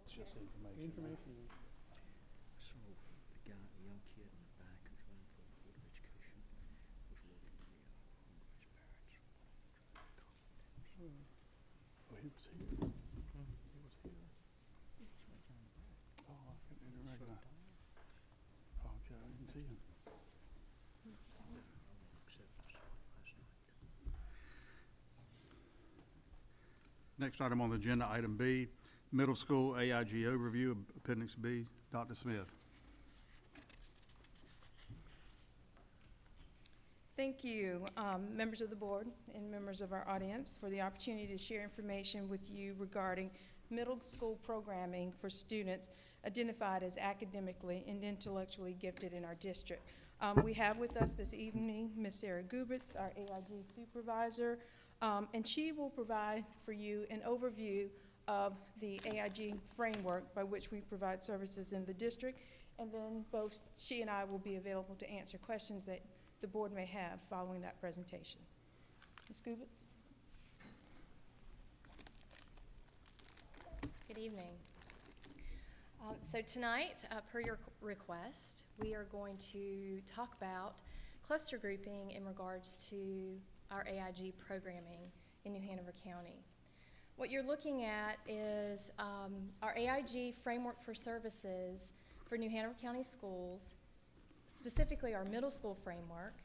It's just information. So the young kid in the back who's running for the Board of Education was working in the Homebush Barracks. Oh, he was here. He was here. Oh, I couldn't recognize. Okay, I didn't see him. Next item on the agenda, item B, middle school AIG overview, appendix B. Dr. Smith. Thank you, members of the board and members of our audience, for the opportunity to share information with you regarding middle school programming for students identified as academically and intellectually gifted in our district. We have with us this evening Ms. Sarah Gubitz, our AIG supervisor, and she will provide for you an overview of the AIG framework by which we provide services in the district, and then both she and I will be available to answer questions that the board may have following that presentation. Ms. Gubitz? Good evening. So tonight, per your request, we are going to talk about cluster grouping in regards to our AIG programming in New Hanover County. What you're looking at is our AIG framework for services for New Hanover County schools, specifically our middle school framework.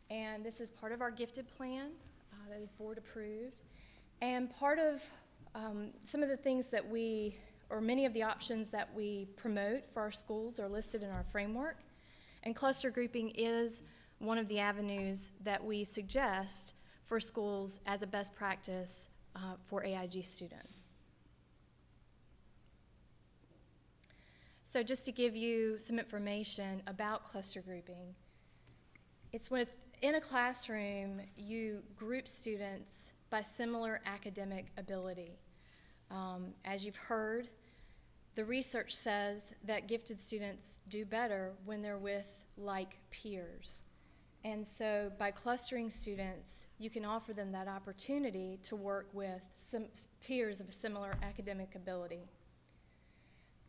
And this is part of our gifted plan that is board approved. And part of some of the things that many of the options that we promote for our schools are listed in our framework. And cluster grouping is one of the avenues that we suggest for schools as a best practice for AIG students. So just to give you some information about cluster grouping, it's in a classroom you group students by similar academic ability. As you've heard, the research says that gifted students do better when they're with like peers. And so by clustering students, you can offer them that opportunity to work with some peers of a similar academic ability.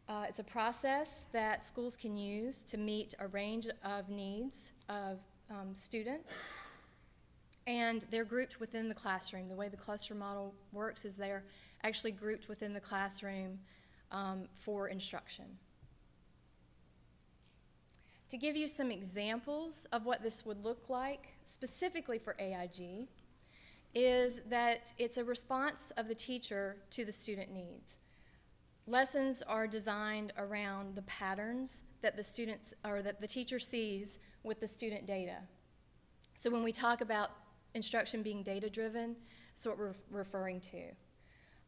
It's a process that schools can use to meet a range of needs of students, and they're grouped within the classroom. The way the cluster model works is they're actually grouped within the classroom for instruction. To give you some examples of what this would look like, specifically for AIG, is that it's a response of the teacher to the student needs. Lessons are designed around the patterns that the teacher sees with the student data. So when we talk about instruction being data-driven, that's what we're referring to.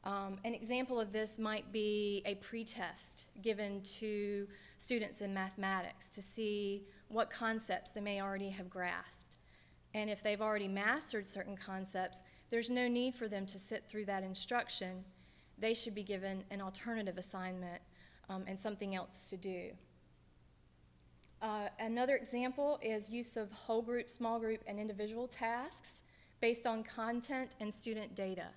An example of this might be a pretest given to students in mathematics to see what concepts they may already have grasped. And if they've already mastered certain concepts, there's no need for them to sit through that instruction. They should be given an alternative assignment and something else to do. Another example is use of whole group, small group, and individual tasks based on content and student data.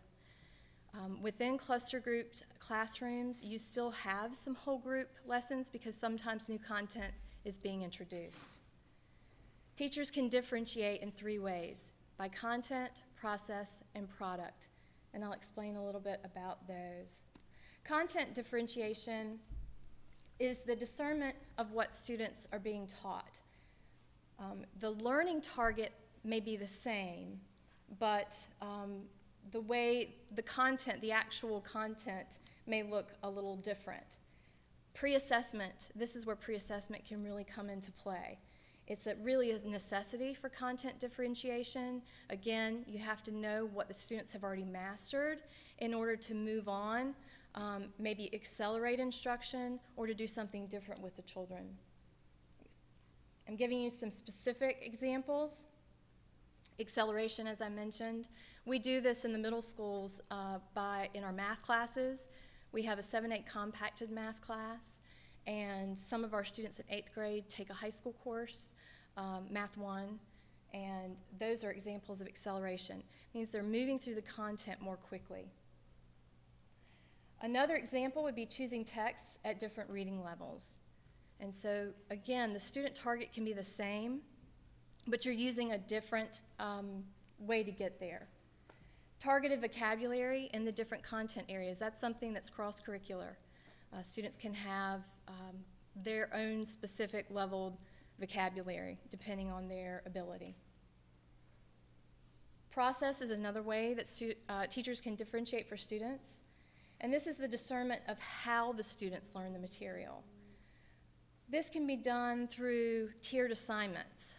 Within cluster grouped classrooms, you still have some whole group lessons because sometimes new content is being introduced. Teachers can differentiate in 3 ways: by content, process, and product. And I'll explain a little bit about those. Content differentiation is the discernment of what students are being taught. The learning target may be the same, but the way the content, the actual content, may look a little different. Pre-assessment, this is where pre-assessment can really come into play. It's really a necessity for content differentiation. Again, you have to know what the students have already mastered in order to move on, maybe accelerate instruction, or to do something different with the children. I'm giving you some specific examples. Acceleration, as I mentioned. We do this in the middle schools in our math classes. We have a 7-8 compacted math class, and some of our students in 8th grade take a high school course, Math 1, and those are examples of acceleration. It means they're moving through the content more quickly. Another example would be choosing texts at different reading levels. And so, again, the student target can be the same, but you're using a different way to get there. Targeted vocabulary in the different content areas, that's something that's cross-curricular. Students can have their own specific leveled vocabulary depending on their ability. Process is another way that teachers can differentiate for students, and this is the discernment of how the students learn the material. This can be done through tiered assignments.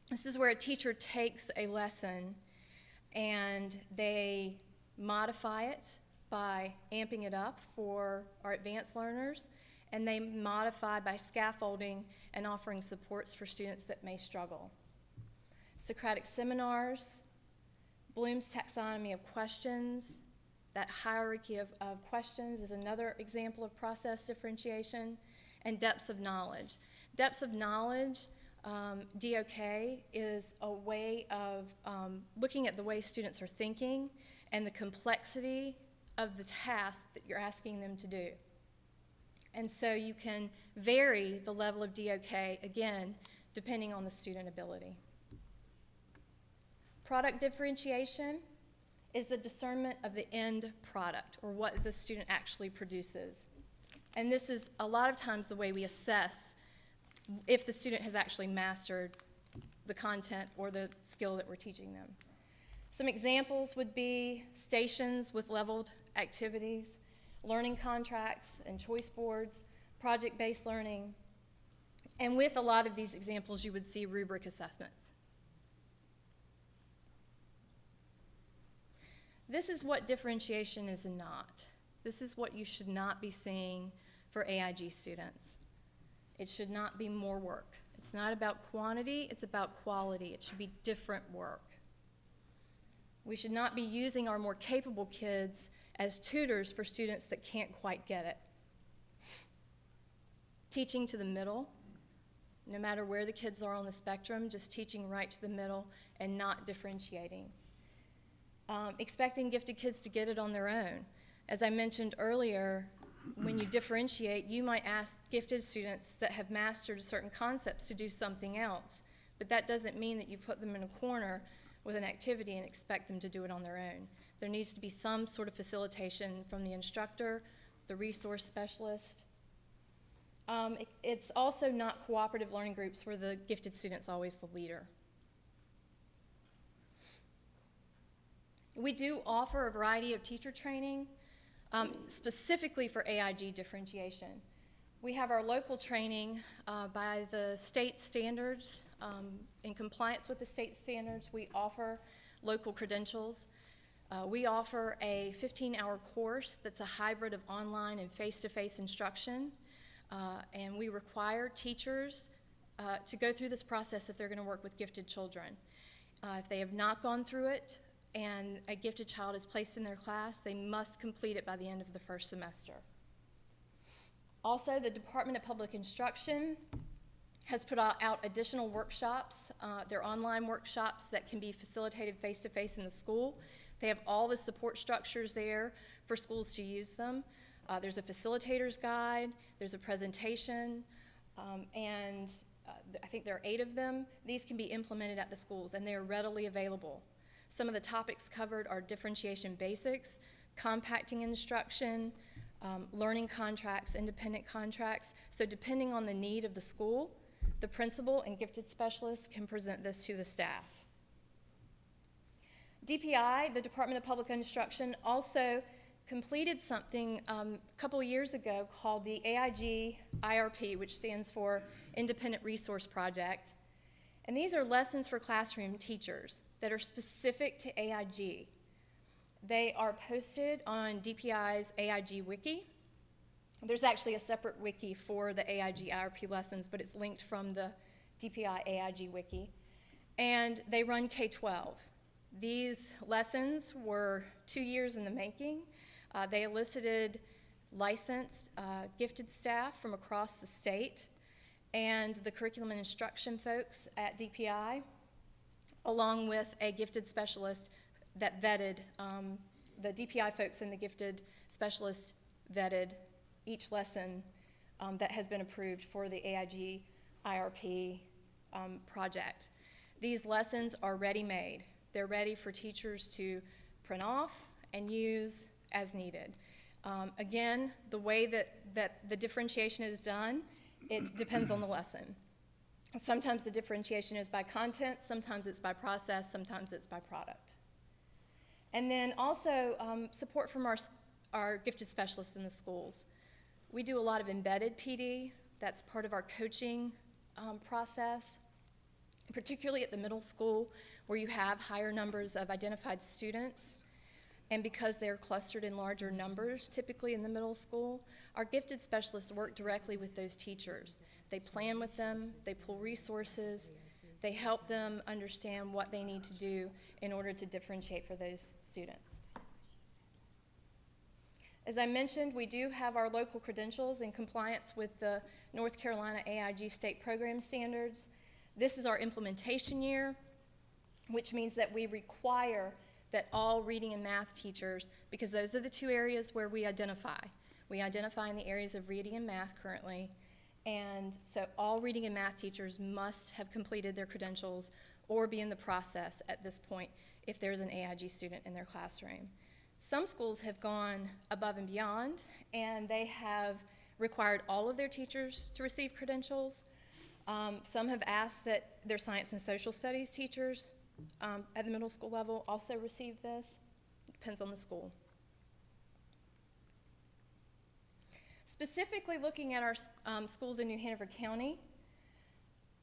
This is where a teacher takes a lesson and they modify it by amping it up for our advanced learners, and they modify by scaffolding and offering supports for students that may struggle. Socratic seminars, Bloom's taxonomy of questions, that hierarchy of questions is another example of process differentiation, and depths of knowledge. Depths of knowledge, DOK, is a way of looking at the way students are thinking and the complexity of the task that you're asking them to do. And so you can vary the level of DOK, again, depending on the student ability. Product differentiation is the discernment of the end product, or what the student actually produces. And this is a lot of times the way we assess if the student has actually mastered the content or the skill that we're teaching them. Some examples would be stations with leveled activities, learning contracts and choice boards, project-based learning, and with a lot of these examples you would see rubric assessments. This is what differentiation is not. This is what you should not be seeing for AIG students. It should not be more work. It's not about quantity, it's about quality. It should be different work. We should not be using our more capable kids as tutors for students that can't quite get it. Teaching to the middle, no matter where the kids are on the spectrum, just teaching right to the middle and not differentiating. Expecting gifted kids to get it on their own. As I mentioned earlier, when you differentiate, you might ask gifted students that have mastered certain concepts to do something else, but that doesn't mean that you put them in a corner with an activity and expect them to do it on their own. There needs to be some sort of facilitation from the instructor, the resource specialist. It's also not cooperative learning groups where the gifted student's always the leader. We do offer a variety of teacher training, specifically for AIG differentiation. We have our local training by the state standards. In compliance with the state standards, we offer local credentials. We offer a 15-hour course that's a hybrid of online and face-to-face instruction, and we require teachers to go through this process if they're going to work with gifted children. If they have not gone through it and a gifted child is placed in their class, they must complete it by the end of the first semester. Also, the Department of Public Instruction has put out additional workshops. They're online workshops that can be facilitated face-to-face in the school. They have all the support structures there for schools to use them. There's a facilitator's guide, there's a presentation, and I think there are 8 of them. These can be implemented at the schools, and they are readily available. Some of the topics covered are differentiation basics, compacting instruction, learning contracts, independent contracts. So depending on the need of the school, the principal and gifted specialists can present this to the staff. DPI, the Department of Public Instruction, also completed something a couple of years ago called the AIG IRP, which stands for Independent Resource Project. And these are lessons for classroom teachers that are specific to AIG. They are posted on DPI's AIG Wiki. There's actually a separate wiki for the AIG IRP lessons, but it's linked from the DPI AIG Wiki. And they run K-12. These lessons were 2 years in the making. They elicited licensed gifted staff from across the state and the curriculum and instruction folks at DPI, along with a gifted specialist that vetted the DPI folks and the gifted specialists vetted each lesson that has been approved for the AIG IRP project. These lessons are ready-made. They're ready for teachers to print off and use as needed. Again, the way that the differentiation is done, it depends on the lesson. Sometimes the differentiation is by content, sometimes it's by process, sometimes it's by product. And then also support from our gifted specialists in the schools. We do a lot of embedded PD. That's part of our coaching process, particularly at the middle school where you have higher numbers of identified students. And because they're clustered in larger numbers, typically in the middle school, our gifted specialists work directly with those teachers. They plan with them, they pull resources, they help them understand what they need to do in order to differentiate for those students. As I mentioned, we do have our local credentials in compliance with the North Carolina AIG state program standards. This is our implementation year, which means that we require that all reading and math teachers, because those are the two areas where we identify. We identify in the areas of reading and math currently, and so all reading and math teachers must have completed their credentials or be in the process at this point if there's an AIG student in their classroom. Some schools have gone above and beyond, and they have required all of their teachers to receive credentials. Some have asked that their science and social studies teachers at the middle school level also receive this. It depends on the school. Specifically looking at our schools in New Hanover County,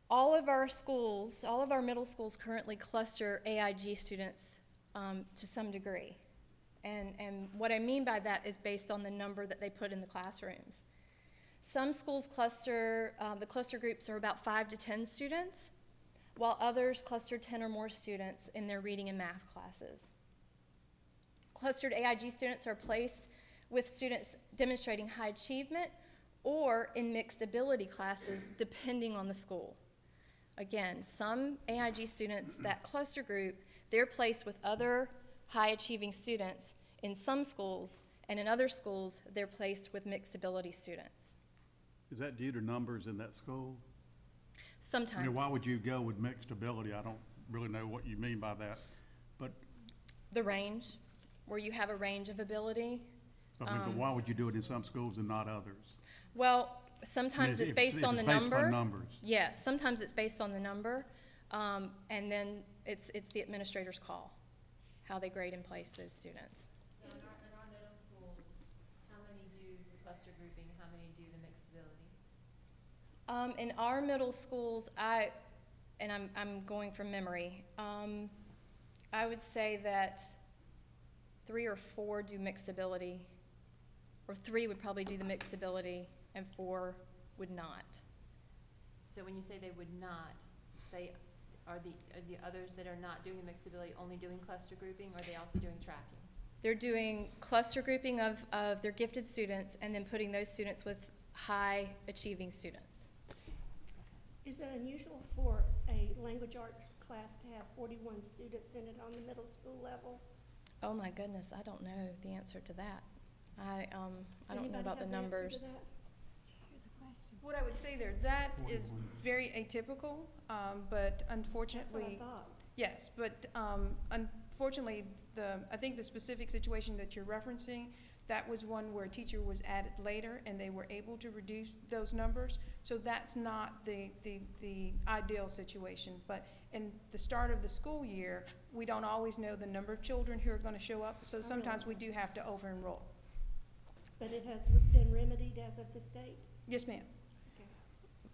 all of our schools, all of our middle schools currently cluster AIG students to some degree. And what I mean by that is based on the number that they put in the classrooms. Some schools cluster, the cluster groups are about 5 to 10 students, while others cluster 10 or more students in their reading and math classes. Clustered AIG students are placed with students demonstrating high achievement or in mixed ability classes, depending on the school. Again, some AIG students, that cluster group, they're placed with other high-achieving students in some schools, and in other schools, they're placed with mixed ability students. Is that due to numbers in that school? Sometimes. I mean, why would you go with mixed ability? I don't really know what you mean by that, but. The range, where you have a range of ability. I mean, but why would you do it in some schools and not others? Well, sometimes it's based on the number. Based on numbers. Yes, sometimes it's based on the number, and then it's the administrator's call, how they grade and place those students. So in our middle schools, how many do the cluster grouping, how many do the mixed ability? In our middle schools, I'm going from memory, I would say that 3 or 4 do mixed ability, or 3 would probably do the mixed ability, and 4 would not. So when you say they would not, are the others that are not doing the mixed ability only doing cluster grouping, or are they also doing tracking? They're doing cluster grouping of their gifted students and then putting those students with high achieving students. Is it unusual for a language arts class to have 41 students in it on the middle school level? Oh my goodness, I don't know the answer to that. I don't know Anybody about the have an answer to numbers. that? What I would say there, that is very atypical, but That's what I unfortunately, thought. yes, but unfortunately, I think the specific situation that you're referencing, that was one where a teacher was added later and they were able to reduce those numbers. So that's not the ideal situation. But in the start of the school year, we don't always know the number of children who are going to show up. So sometimes we do have to over-enroll. But it has been remedied as of this date? Yes, ma'am.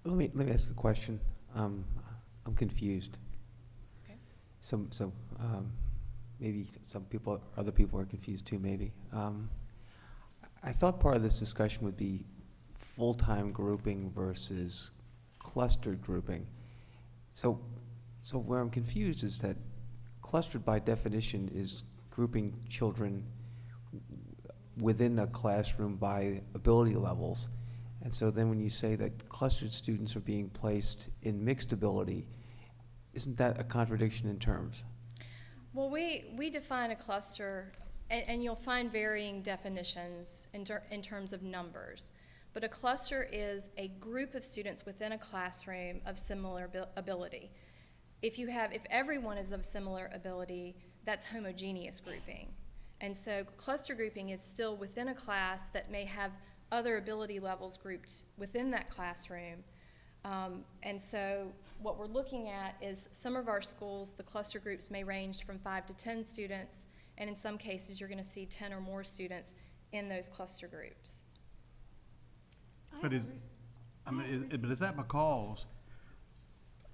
Let me ask a question. I'm confused. Okay. Maybe other people are confused too. Maybe. I thought part of this discussion would be full-time grouping versus clustered grouping. So where I'm confused is that clustered by definition is grouping children within a classroom by ability levels. And so then when you say that clustered students are being placed in mixed ability, isn't that a contradiction in terms? Well, we define a cluster And you'll find varying definitions in terms of numbers. But a cluster is a group of students within a classroom of similar ability. If everyone is of similar ability, that's homogeneous grouping. And so cluster grouping is still within a class that may have other ability levels grouped within that classroom. And so what we're looking at is some of our schools, the cluster groups may range from 5 to 10 students, and in some cases you're going to see 10 or more students in those cluster groups. But is that because,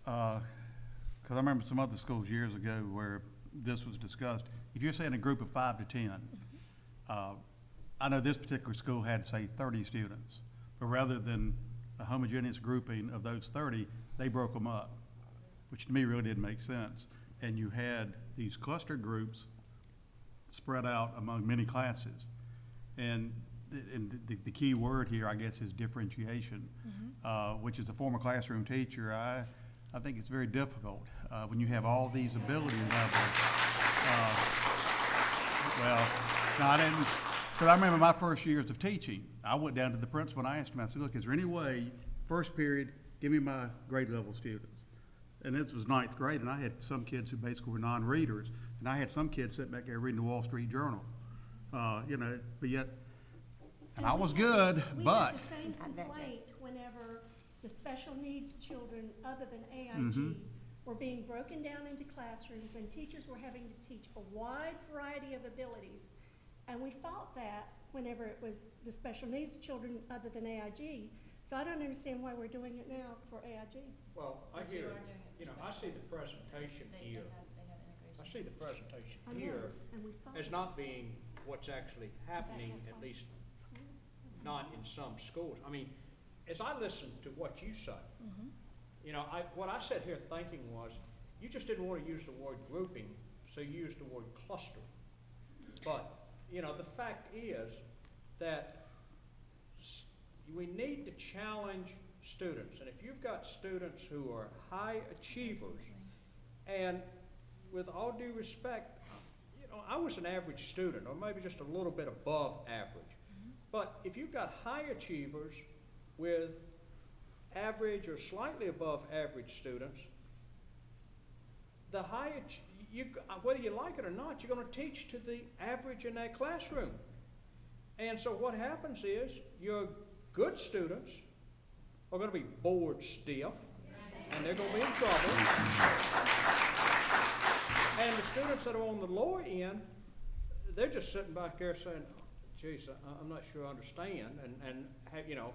because I remember some other schools years ago where this was discussed, if you're saying a group of 5 to 10, I know this particular school had, say, 30 students, but rather than a homogeneous grouping of those 30, they broke them up, which to me really didn't make sense. And you had these cluster groups spread out among many classes. And the key word here, I guess, is differentiation, which as a former classroom teacher, I think it's very difficult when you have all these ability levels. Well, no, I didn't, because I remember my first years of teaching, I went down to the principal and I asked him, I said, look, is there any way, first period, give me my grade level students? And this was 9th grade, and I had some kids who basically were non-readers, and I had some kids sitting back there reading the Wall Street Journal, but yet, and I was good, but. We had the same complaint whenever the special needs children, other than AIG, were being broken down into classrooms, and teachers were having to teach a wide variety of abilities. And we fought that whenever it was the special needs children other than AIG. So I don't understand why we're doing it now for AIG. Well, I But you hear, are doing it for you know, I special. see the presentation They here, have integration. I see the presentation I know, here and we fought as it. not being what's actually happening, at least not in some schools. I mean, as I listen to what you say, you know, what I sat here thinking was, you just didn't want to use the word grouping, so you used the word clustering. But, you know, the fact is that we need to challenge students. And if you've got students who are high achievers, and with all due respect, you know, I was an average student, or maybe just a little bit above average. But if you've got high achievers with average or slightly above average students, the whether you like it or not, you're going to teach to the average in that classroom. And so what happens is your good students are going to be bored stiff, and they're going to be in trouble. And the students that are on the lower end, they're just sitting back there saying, geez, I'm not sure I understand. And you know,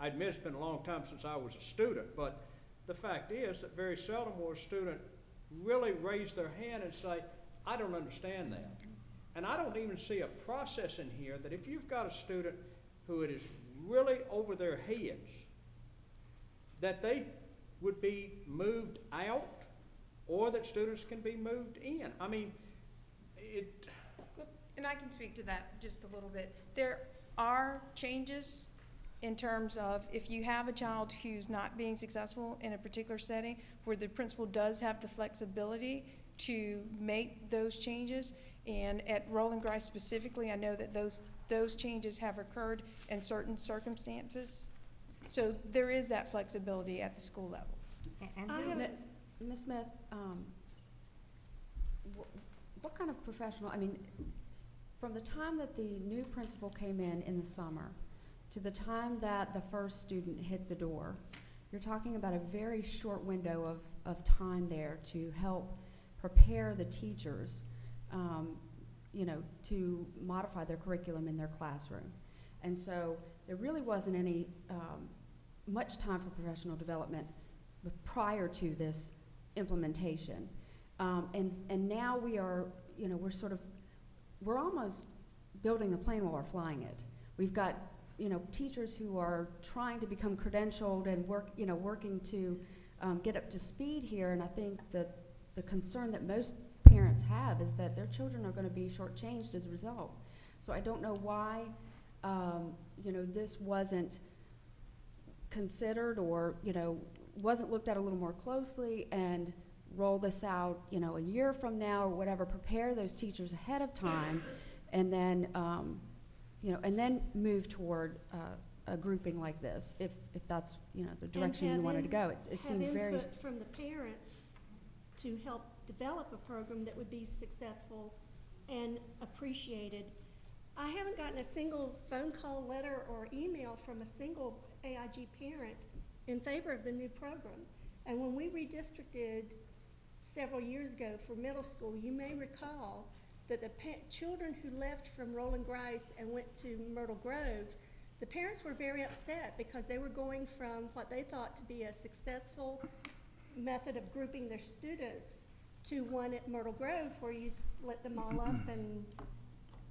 I admit it's been a long time since I was a student, but the fact is that very seldom will a student really raise their hand and say, I don't understand that. And I don't even see a process in here that if you've got a student who it is really over their heads, that they would be moved out, or that students can be moved in. I mean, And I can speak to that just a little bit. There are changes in terms of if you have a child who's not being successful in a particular setting, where the principal does have the flexibility to make those changes. And at Roland Grice specifically, I know that those changes have occurred in certain circumstances. So there is that flexibility at the school level. And Ms. Smith, what kind of professional, I mean, from the time that the new principal came in the summer to the time that the first student hit the door, you're talking about a very short window of time there to help prepare the teachers, you know, to modify their curriculum in their classroom. And so there really wasn't any much time for professional development prior to this implementation. And now we are, you know, we're almost building a plane while we're flying it. We've got, you know, teachers who are trying to become credentialed and working to get up to speed here. And I think that the concern that most parents have is that their children are going to be shortchanged as a result. So I don't know why, you know, this wasn't considered or, you know, wasn't looked at a little more closely, and roll this out, you know, a year from now or whatever, prepare those teachers ahead of time, and then, you know, and then move toward a grouping like this, if that's, you know, the direction you wanted to go. It seemed very. Have input from the parents to help develop a program that would be successful and appreciated. I haven't gotten a single phone call, letter, or email from a single AIG parent in favor of the new program. And when we redistricted several years ago for middle school, you may recall that the children who left from Roland Grice and went to Myrtle Grove, the parents were very upset because they were going from what they thought to be a successful method of grouping their students to one at Myrtle Grove where you split them all up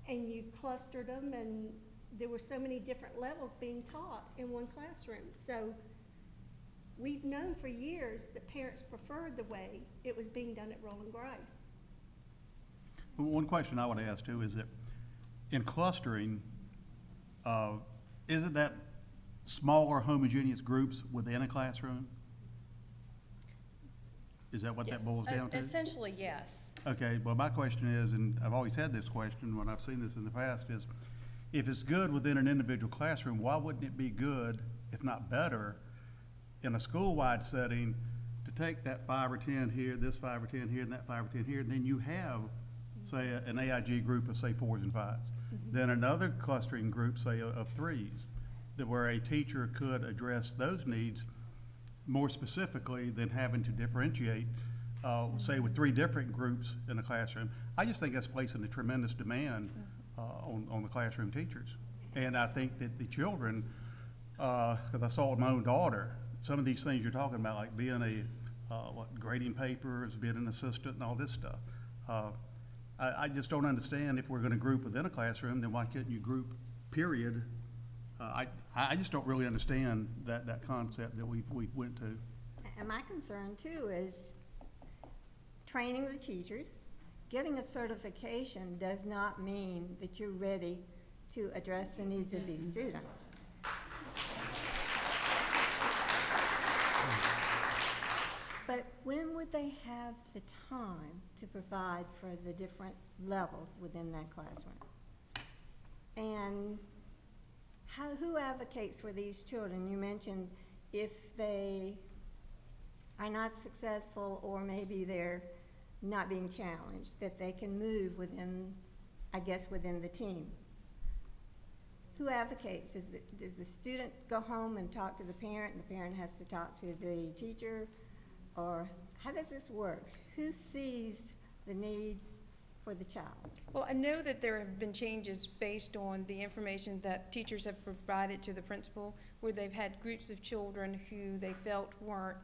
and you clustered them, and there were so many different levels being taught in one classroom. So we've known for years that parents preferred the way it was being done at Roland Grice. One question I would ask too is that in clustering, isn't that smaller homogeneous groups within a classroom? Is that what that boils down to? Essentially, yes. Okay, well, my question is, and I've always had this question when I've seen this in the past, is if it's good within an individual classroom, why wouldn't it be good, if not better, in a school-wide setting to take that 5 or 10 here, this 5 or 10 here, and that 5 or 10 here, and then you have, say, an AIG group of, say, 4s and 5s. Then another clustering group, say, of 3s, that where a teacher could address those needs more specifically than having to differentiate, say, with 3 different groups in a classroom. I just think that's placing a tremendous demand on the classroom teachers. And I think that the children, because I saw it with my own daughter, some of these things you're talking about, like being grading papers, being an assistant and all this stuff. I just don't understand, if we're gonna group within a classroom, then why couldn't you group, period? I just don't really understand that concept that we went to. And my concern too is training the teachers. Getting a certification does not mean that you're ready to address the needs of these students. But when would they have the time to provide for the different levels within that classroom? And who advocates for these children? You mentioned if they are not successful, or maybe they're not being challenged, that they can move within, I guess, within the team. Who advocates? Does the student go home and talk to the parent, and the parent has to talk to the teacher? Or how does this work? Who sees the need for the child? Well, I know that there have been changes based on the information that teachers have provided to the principal, where they've had groups of children who they felt weren't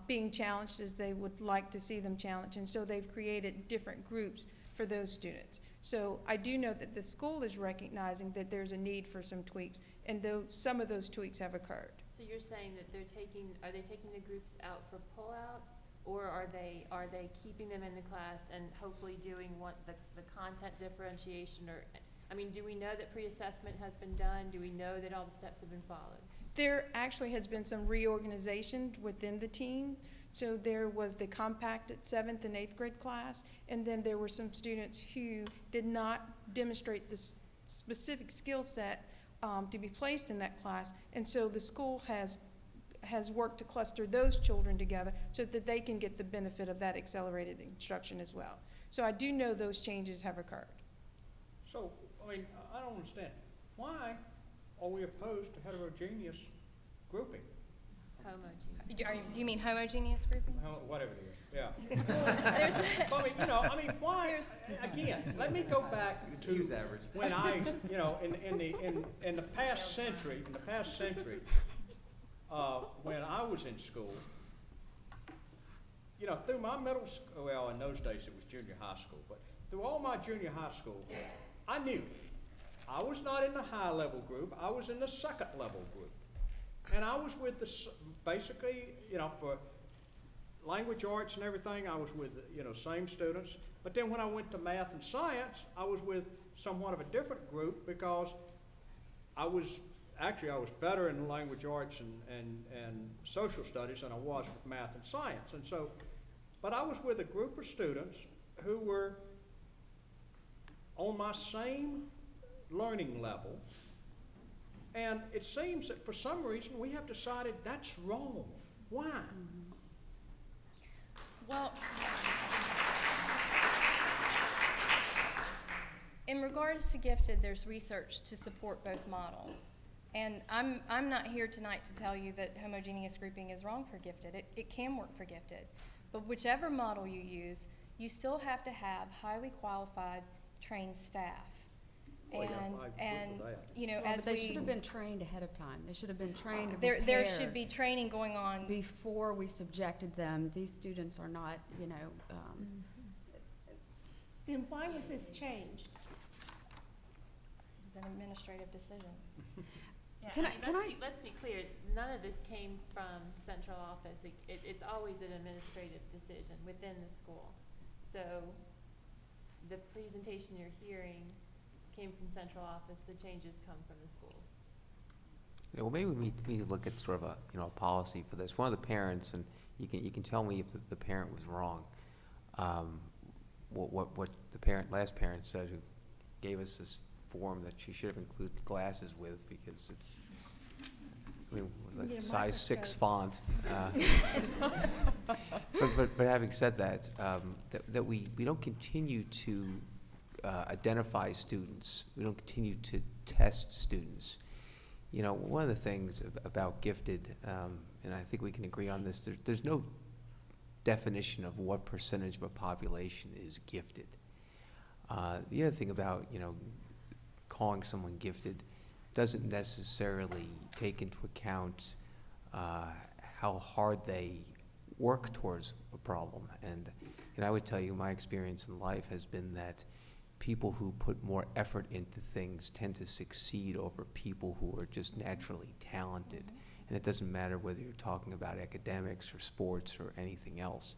being challenged as they would like to see them challenged, and so they've created different groups for those students. So I do know that the school is recognizing that there's a need for some tweaks, and though some of those tweaks have occurred. So you're saying that are they taking the groups out for pullout, or are they keeping them in the class and hopefully doing the content differentiation? Or, I mean, do we know that pre-assessment has been done? Do we know that all the steps have been followed? There actually has been some reorganization within the team. So there was the compacted 7th and 8th grade class, and then there were some students who did not demonstrate the specific skill set to be placed in that class. And so the school has worked to cluster those children together so that they can get the benefit of that accelerated instruction as well. So I do know those changes have occurred. So, I mean, I don't understand. Why are we opposed to heterogeneous grouping? Homogeneous. Do you mean homogeneous grouping? Whatever it is, yeah. There's I mean, why, again, let me go back to when I, in the past century, when I was in school, through my middle school, well, in those days it was junior high school, but through all my junior high school, I knew I was not in the high level group, I was in the second level group. And I was with basically, for language arts and everything, I was with, same students. But then when I went to math and science, I was with somewhat of a different group, because I was better in language arts and social studies than I was with math and science. And so but I was with a group of students who were on my same learning level, and it seems that for some reason we have decided that's wrong. Why? Well, in regards to gifted, there's research to support both models. And I'm not here tonight to tell you that homogeneous grouping is wrong for gifted. It can work for gifted. But whichever model you use, you still have to have highly qualified, trained staff. Oh, yeah, I agree And with that. you know, Yeah, as but they should we, have been trained ahead of time. They should have been trained and there prepared should be training going on. before we subjected them. These students are not, you know, Then why was this changed? It's an administrative decision. Yeah, Can I I- mean, can I- let's be clear, none of this came from central office. It's always an administrative decision within the school. So the presentation you're hearing came from central office, the changes come from the schools. Yeah, well, maybe we need to look at sort of a, you know, a policy for this. One of the parents, and you can tell me if the parent was wrong. What the last parent said, who gave us this form that she should have included glasses with because it, I mean, it was Yeah, like size 6 font. microscope. But having said that, that we don't continue to identify students. We don't continue to test students. You know, one of the things about gifted, and I think we can agree on this, there's no definition of what percentage of a population is gifted. The other thing about, you know, calling someone gifted doesn't necessarily take into account how hard they work towards a problem. And I would tell you my experience in life has been that people who put more effort into things tend to succeed over people who are just naturally talented. And it doesn't matter whether you're talking about academics or sports or anything else.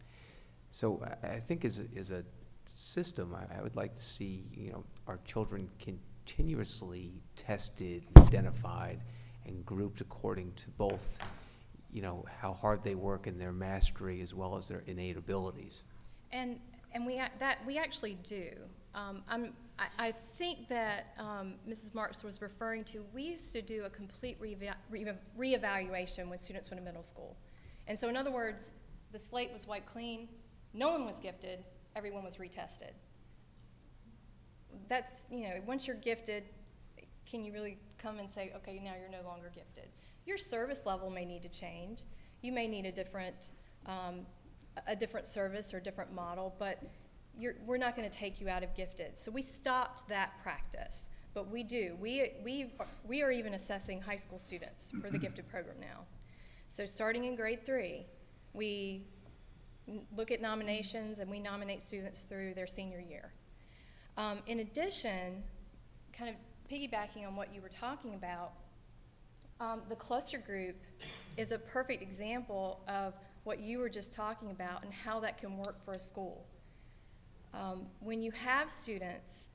So I think as a system, I would like to see, you know, our children continuously tested, identified, and grouped according to both, you know, how hard they work in their mastery as well as their innate abilities. And we actually do. I think that Mrs. Marks was referring to, we used to do a complete reevaluation when students went to middle school. And so in other words, the slate was wiped clean, no one was gifted, everyone was retested. That's, you know, once you're gifted, can you really come and say, okay, now you're no longer gifted? Your service level may need to change. You may need a different service or different model, but we're not going to take you out of gifted. So we stopped that practice, but we do. We are even assessing high school students for the gifted program now. So starting in grade 3, we look at nominations and we nominate students through their senior year. In addition, kind of piggybacking on what you were talking about, the cluster group is a perfect example of what you were just talking about and how that can work for a school. When you have students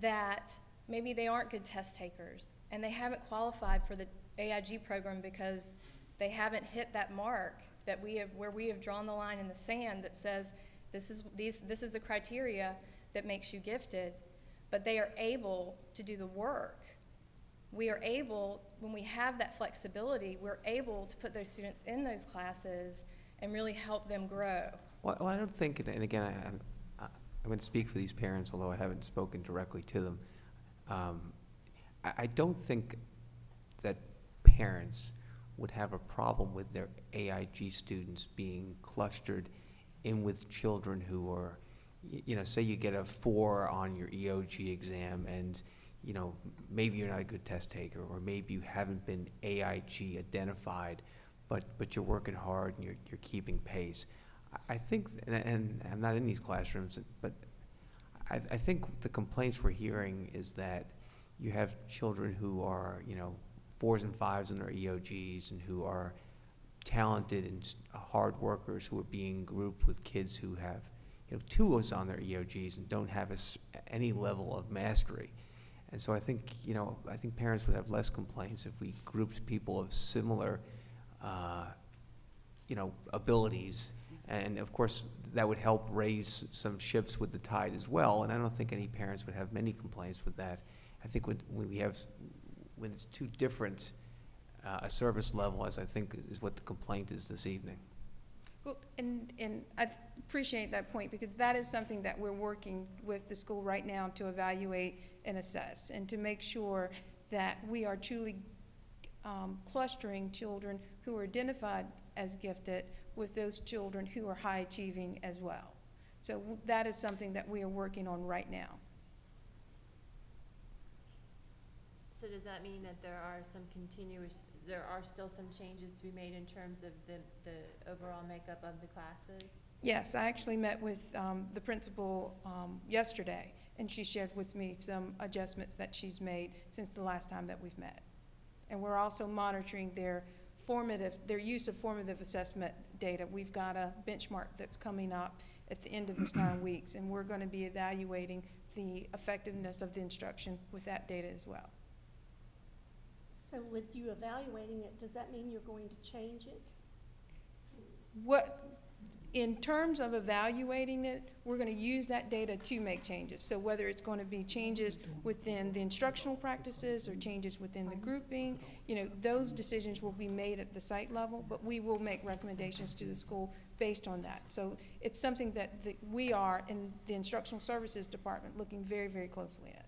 that maybe they aren't good test takers and they haven't qualified for the AIG program because they haven't hit that mark that where we have drawn the line in the sand that says this is the criteria that makes you gifted, but they are able to do the work. We are able, when we have that flexibility, we're able to put those students in those classes and really help them grow. Well, I don't think, and again, I'm going to speak for these parents, although I haven't spoken directly to them. I don't think that parents would have a problem with their AIG students being clustered in with children who are, you know, say you get a 4 on your EOG exam and, you know, maybe you're not a good test taker or maybe you haven't been AIG identified, but you're working hard and you're keeping pace. I think, and I'm not in these classrooms, but I think the complaints we're hearing is that you have children who are, you know, 4s and 5s in their EOGs and who are talented and hard workers who are being grouped with kids who have, you know, 2s on their EOGs and don't have any level of mastery. And so I think, you know, I think parents would have less complaints if we grouped people of similar, you know, abilities And of course, that would help raise some ships with the tide as well, and I don't think any parents would have many complaints with that. I think when it's too different a service level, as I think is what the complaint is this evening. Well, and I appreciate that point, because that is something that we're working with the school right now to evaluate and assess, and to make sure that we are truly clustering children who are identified as gifted with those children who are high achieving as well. So that is something that we are working on right now. So does that mean that there are still some changes to be made in terms of the overall makeup of the classes? Yes, I actually met with the principal yesterday, and she shared with me some adjustments that she's made since the last time that we've met. And we're also monitoring their use of formative assessment data. We've got a benchmark that's coming up at the end of this 9 weeks, and we're going to be evaluating the effectiveness of the instruction with that data as well. So with you evaluating it, does that mean you're going to change it? In terms of evaluating it, we're going to use that data to make changes. So whether it's going to be changes within the instructional practices or changes within the grouping, those decisions will be made at the site level, but we will make recommendations to the school based on that. So it's something that we are in the instructional services department looking very, very closely at.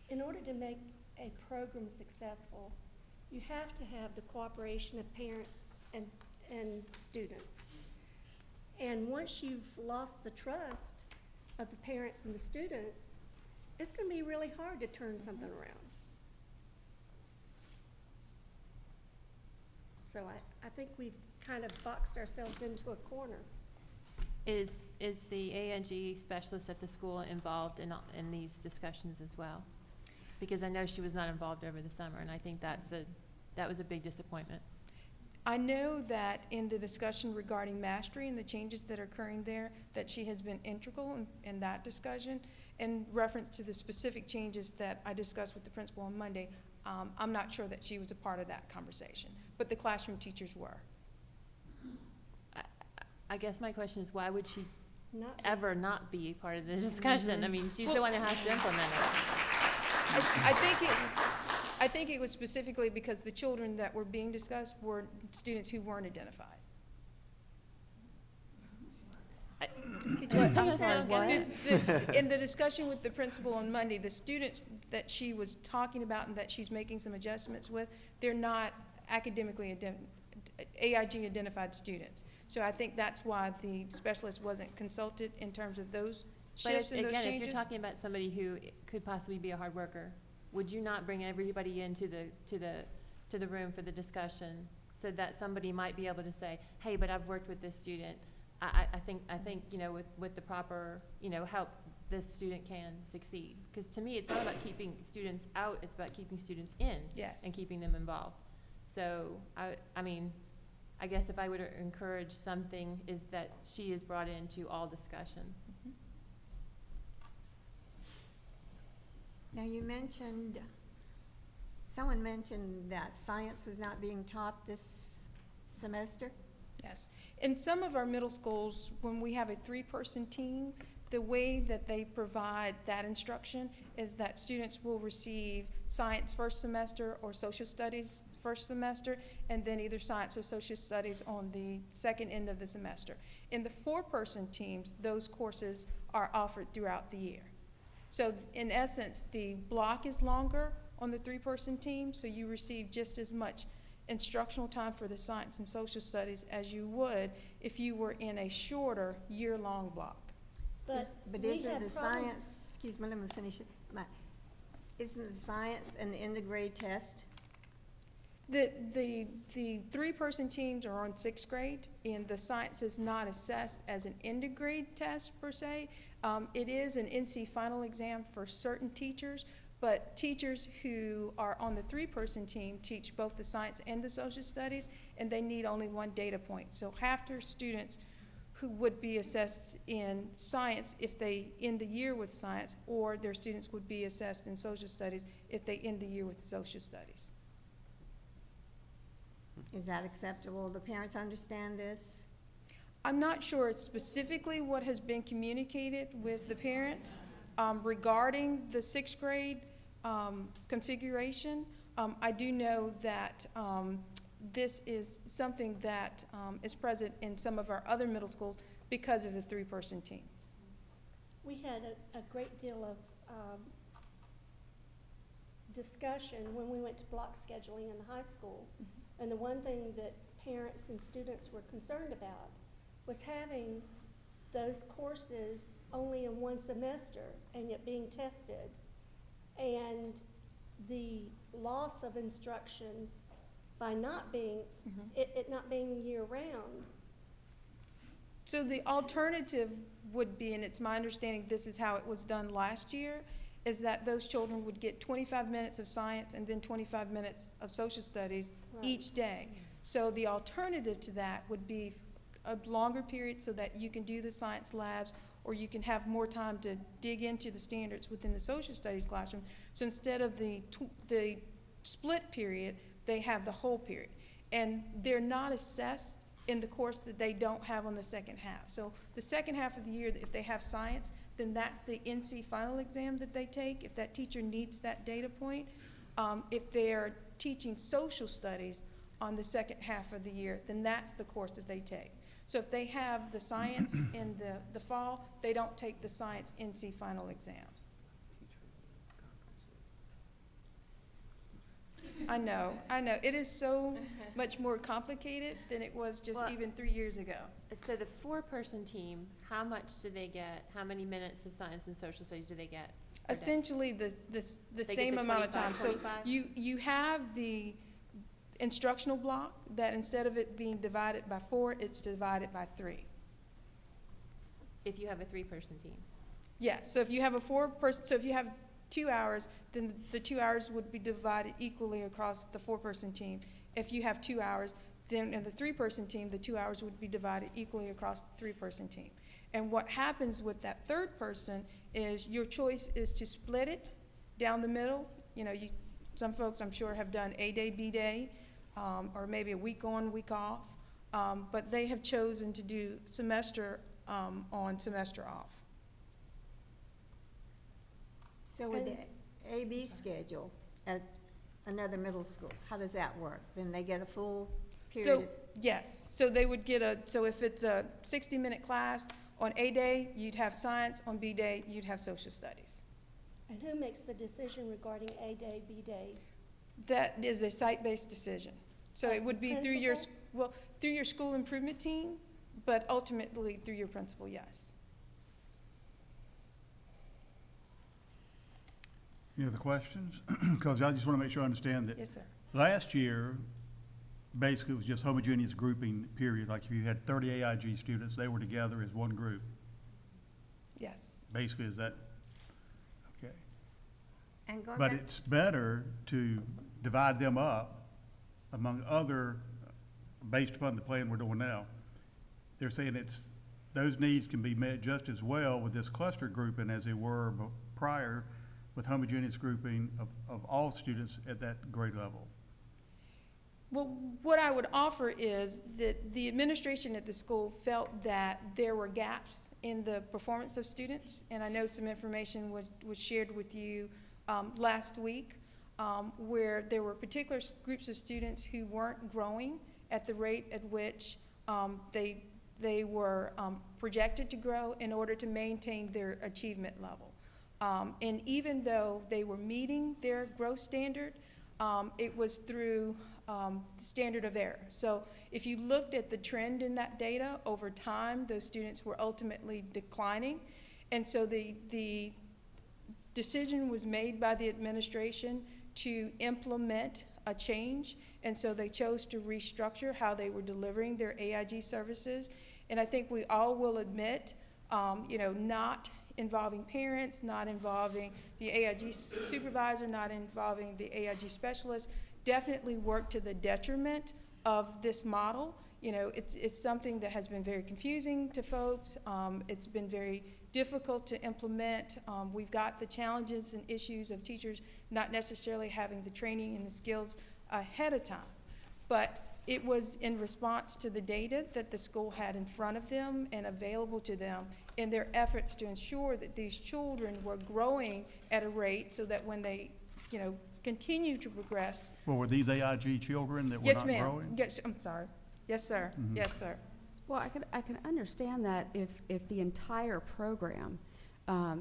In order to make a program successful, you have to have the cooperation of parents and students. And once you've lost the trust of the parents and the students, it's going to be really hard to turn something around. So I think we've kind of boxed ourselves into a corner. Is the ANG specialist at the school involved in these discussions as well? Because I know she was not involved over the summer, and I think that was a big disappointment. I know that in the discussion regarding mastery and the changes that are occurring there, that she has been integral in that discussion. In reference to the specific changes that I discussed with the principal on Monday, I'm not sure that she was a part of that conversation, but the classroom teachers were. I guess my question is, why would she Not ever not be part of the discussion? I mean, she's the one that has to implement it. I think it was specifically because the children that were being discussed were students who weren't identified. I'm sorry, what? In the discussion with the principal on Monday, the students that she was talking about and that she's making some adjustments with, they're not academically AIG identified students. So I think that's why the specialist wasn't consulted in terms of those shifts and those changes. Again, if you're talking about somebody who could possibly be a hard worker, would you not bring everybody into the room for the discussion so that somebody might be able to say, hey, but I've worked with this student. I think with the proper help, this student can succeed. Because to me, it's not about keeping students out; it's about keeping students in. Yes. And keeping them involved. So I mean, I guess if I would encourage something, is that she is brought into all discussions. Mm-hmm. Now, someone mentioned that science was not being taught this semester. Yes. In some of our middle schools, when we have a 3-person team, the way that they provide that instruction is that students will receive science first semester or social studies first semester, and then either science or social studies on the second end of the semester. In the 4-person teams, those courses are offered throughout the year. So in essence, the block is longer on the 3-person team, so you receive just as much instructional time for the science and social studies as you would if you were in a shorter year-long block. But isn't we have the problems. science, excuse me, let me finish it. Isn't the science an end-of-grade test? The 3-person teams are on 6th grade, and the science is not assessed as an end-of-grade test per se. It is an NC final exam for certain teachers, but teachers who are on the 3-person team teach both the science and the social studies, and they need only 1 data point. So half their students who would be assessed in science if they end the year with science, or their students would be assessed in social studies if they end the year with social studies. Is that acceptable? Do parents understand this? I'm not sure specifically what has been communicated with the parents regarding the sixth grade configuration. I do know that this is something that is present in some of our other middle schools because of the three-person team. We had a great deal of discussion when we went to block scheduling in the high school. And the one thing that parents and students were concerned about was having those courses only in one semester and yet being tested, and the loss of instruction by not being, it not being year-round. So the alternative would be, and it's my understanding this is how it was done last year, is that those children would get 25 minutes of science and then 25 minutes of social studies each day. So the alternative to that would be a longer period so that you can do the science labs, or you can have more time to dig into the standards within the social studies classroom. So instead of the split period, they have the whole period. And they're not assessed in the course that they don't have on the second half. So the second half of the year, if they have science, then that's the NC final exam that they take, if that teacher needs that data point. If they're teaching social studies on the second half of the year, then that's the course that they take. So if they have the science in the fall, they don't take the science NC final exam. I know. It is so much more complicated than it was just Well, even 3 years ago. So the four-person team, how much do they get? How many minutes of science and social studies do they get? per day? Essentially, the get same the amount of 25, time. So 25? you have the instructional block that instead of it being divided by 4, it's divided by 3. If you have a three-person team. Yes, so if you have a 4-person, so if you have 2 hours, then the 2 hours would be divided equally across the 4-person team. If you have 2 hours, then in the 3-person team, the 2 hours would be divided equally across the 3-person team. And what happens with that third person is your choice is to split it down the middle. You know, some folks I'm sure have done A day, B day, or maybe a week on, week off. But they have chosen to do semester on, semester off. So with the AB schedule at another middle school, how does that work? Then they get a full period? So, yes, so they would get so if it's a 60-minute class, on A day, you'd have science, on B day, you'd have social studies. And who makes the decision regarding A day, B day? That is a site-based decision. So it would be through through your school improvement team, but ultimately through your principal, yes. Any other questions? Because I just want to make sure I understand that Yes, sir. last year, basically it was just homogeneous grouping, period. Like if you had 30 AIG students, they were together as one group. Yes. Basically, is that, okay. And going But back, it's better to divide them up among other, based upon the plan we're doing now. They're saying those needs can be met just as well with this cluster grouping as they were prior with homogeneous grouping of all students at that grade level. Well, what I would offer is that the administration at the school felt that there were gaps in the performance of students, and I know some information was shared with you last week, where there were particular groups of students who weren't growing at the rate at which they were projected to grow in order to maintain their achievement level. And even though they were meeting their growth standard, it was through the standard of error. So if you looked at the trend in that data over time, those students were ultimately declining. And so the decision was made by the administration to implement a change. And so they chose to restructure how they were delivering their AIG services. And I think we all will admit, not involving parents, not involving the AIG supervisor, not involving the AIG specialist, definitely worked to the detriment of this model. You know, it's something that has been very confusing to folks. It's been very difficult to implement. We've got the challenges and issues of teachers not necessarily having the training and the skills ahead of time. But It was in response to the data that the school had in front of them and available to them in their efforts to ensure that these children were growing at a rate so that when they, continue to progress. Well, were these AIG children that were Yes, not ma'am. growing? Yes, I'm sorry. Yes, sir. Yes, sir. Well, I can understand that if the entire program,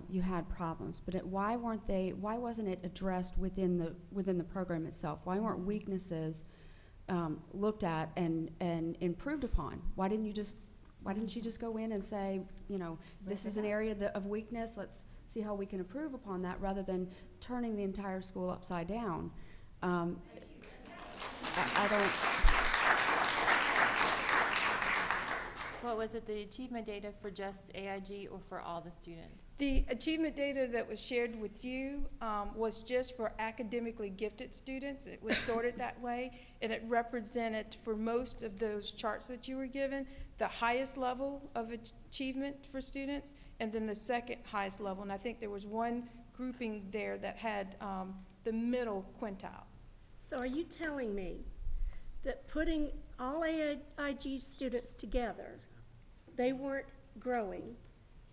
you had problems, but why wasn't it addressed within the program itself? Why weren't weaknesses looked at and improved upon? Why didn't you just go in and say, this is an area of weakness, let's see how we can improve upon that, rather than turning the entire school upside down? I don't. What was it, the achievement data for just AIG or for all the students? The achievement data that was shared with you was just for academically gifted students. It was sorted that way, and it represented, for most of those charts that you were given, the highest level of achievement for students, and then the second highest level. And I think there was one grouping there that had the middle quintile. So are you telling me that putting all AIG students together, they weren't growing,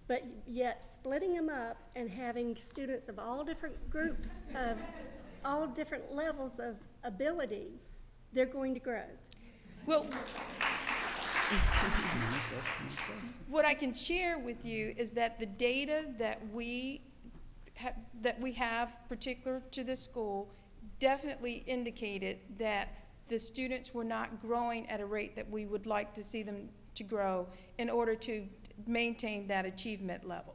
but yet splitting them up and having students of all different groups, of all different levels of ability, they're going to grow? Well, what I can share with you is that the data that we have particular to this school definitely indicated that the students were not growing at a rate that we would like to see them to grow in order to maintain that achievement level.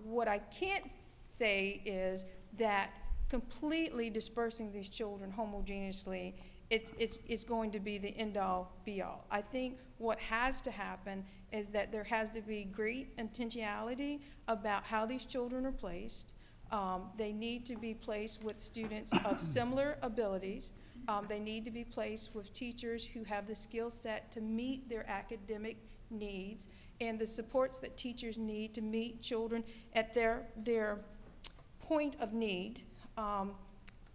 What I can't say is that completely dispersing these children homogeneously, it's going to be the end-all, be-all. I think what has to happen is that there has to be great intentionality about how these children are placed. They need to be placed with students of similar abilities. They need to be placed with teachers who have the skill set to meet their academic needs and the supports that teachers need to meet children at their point of need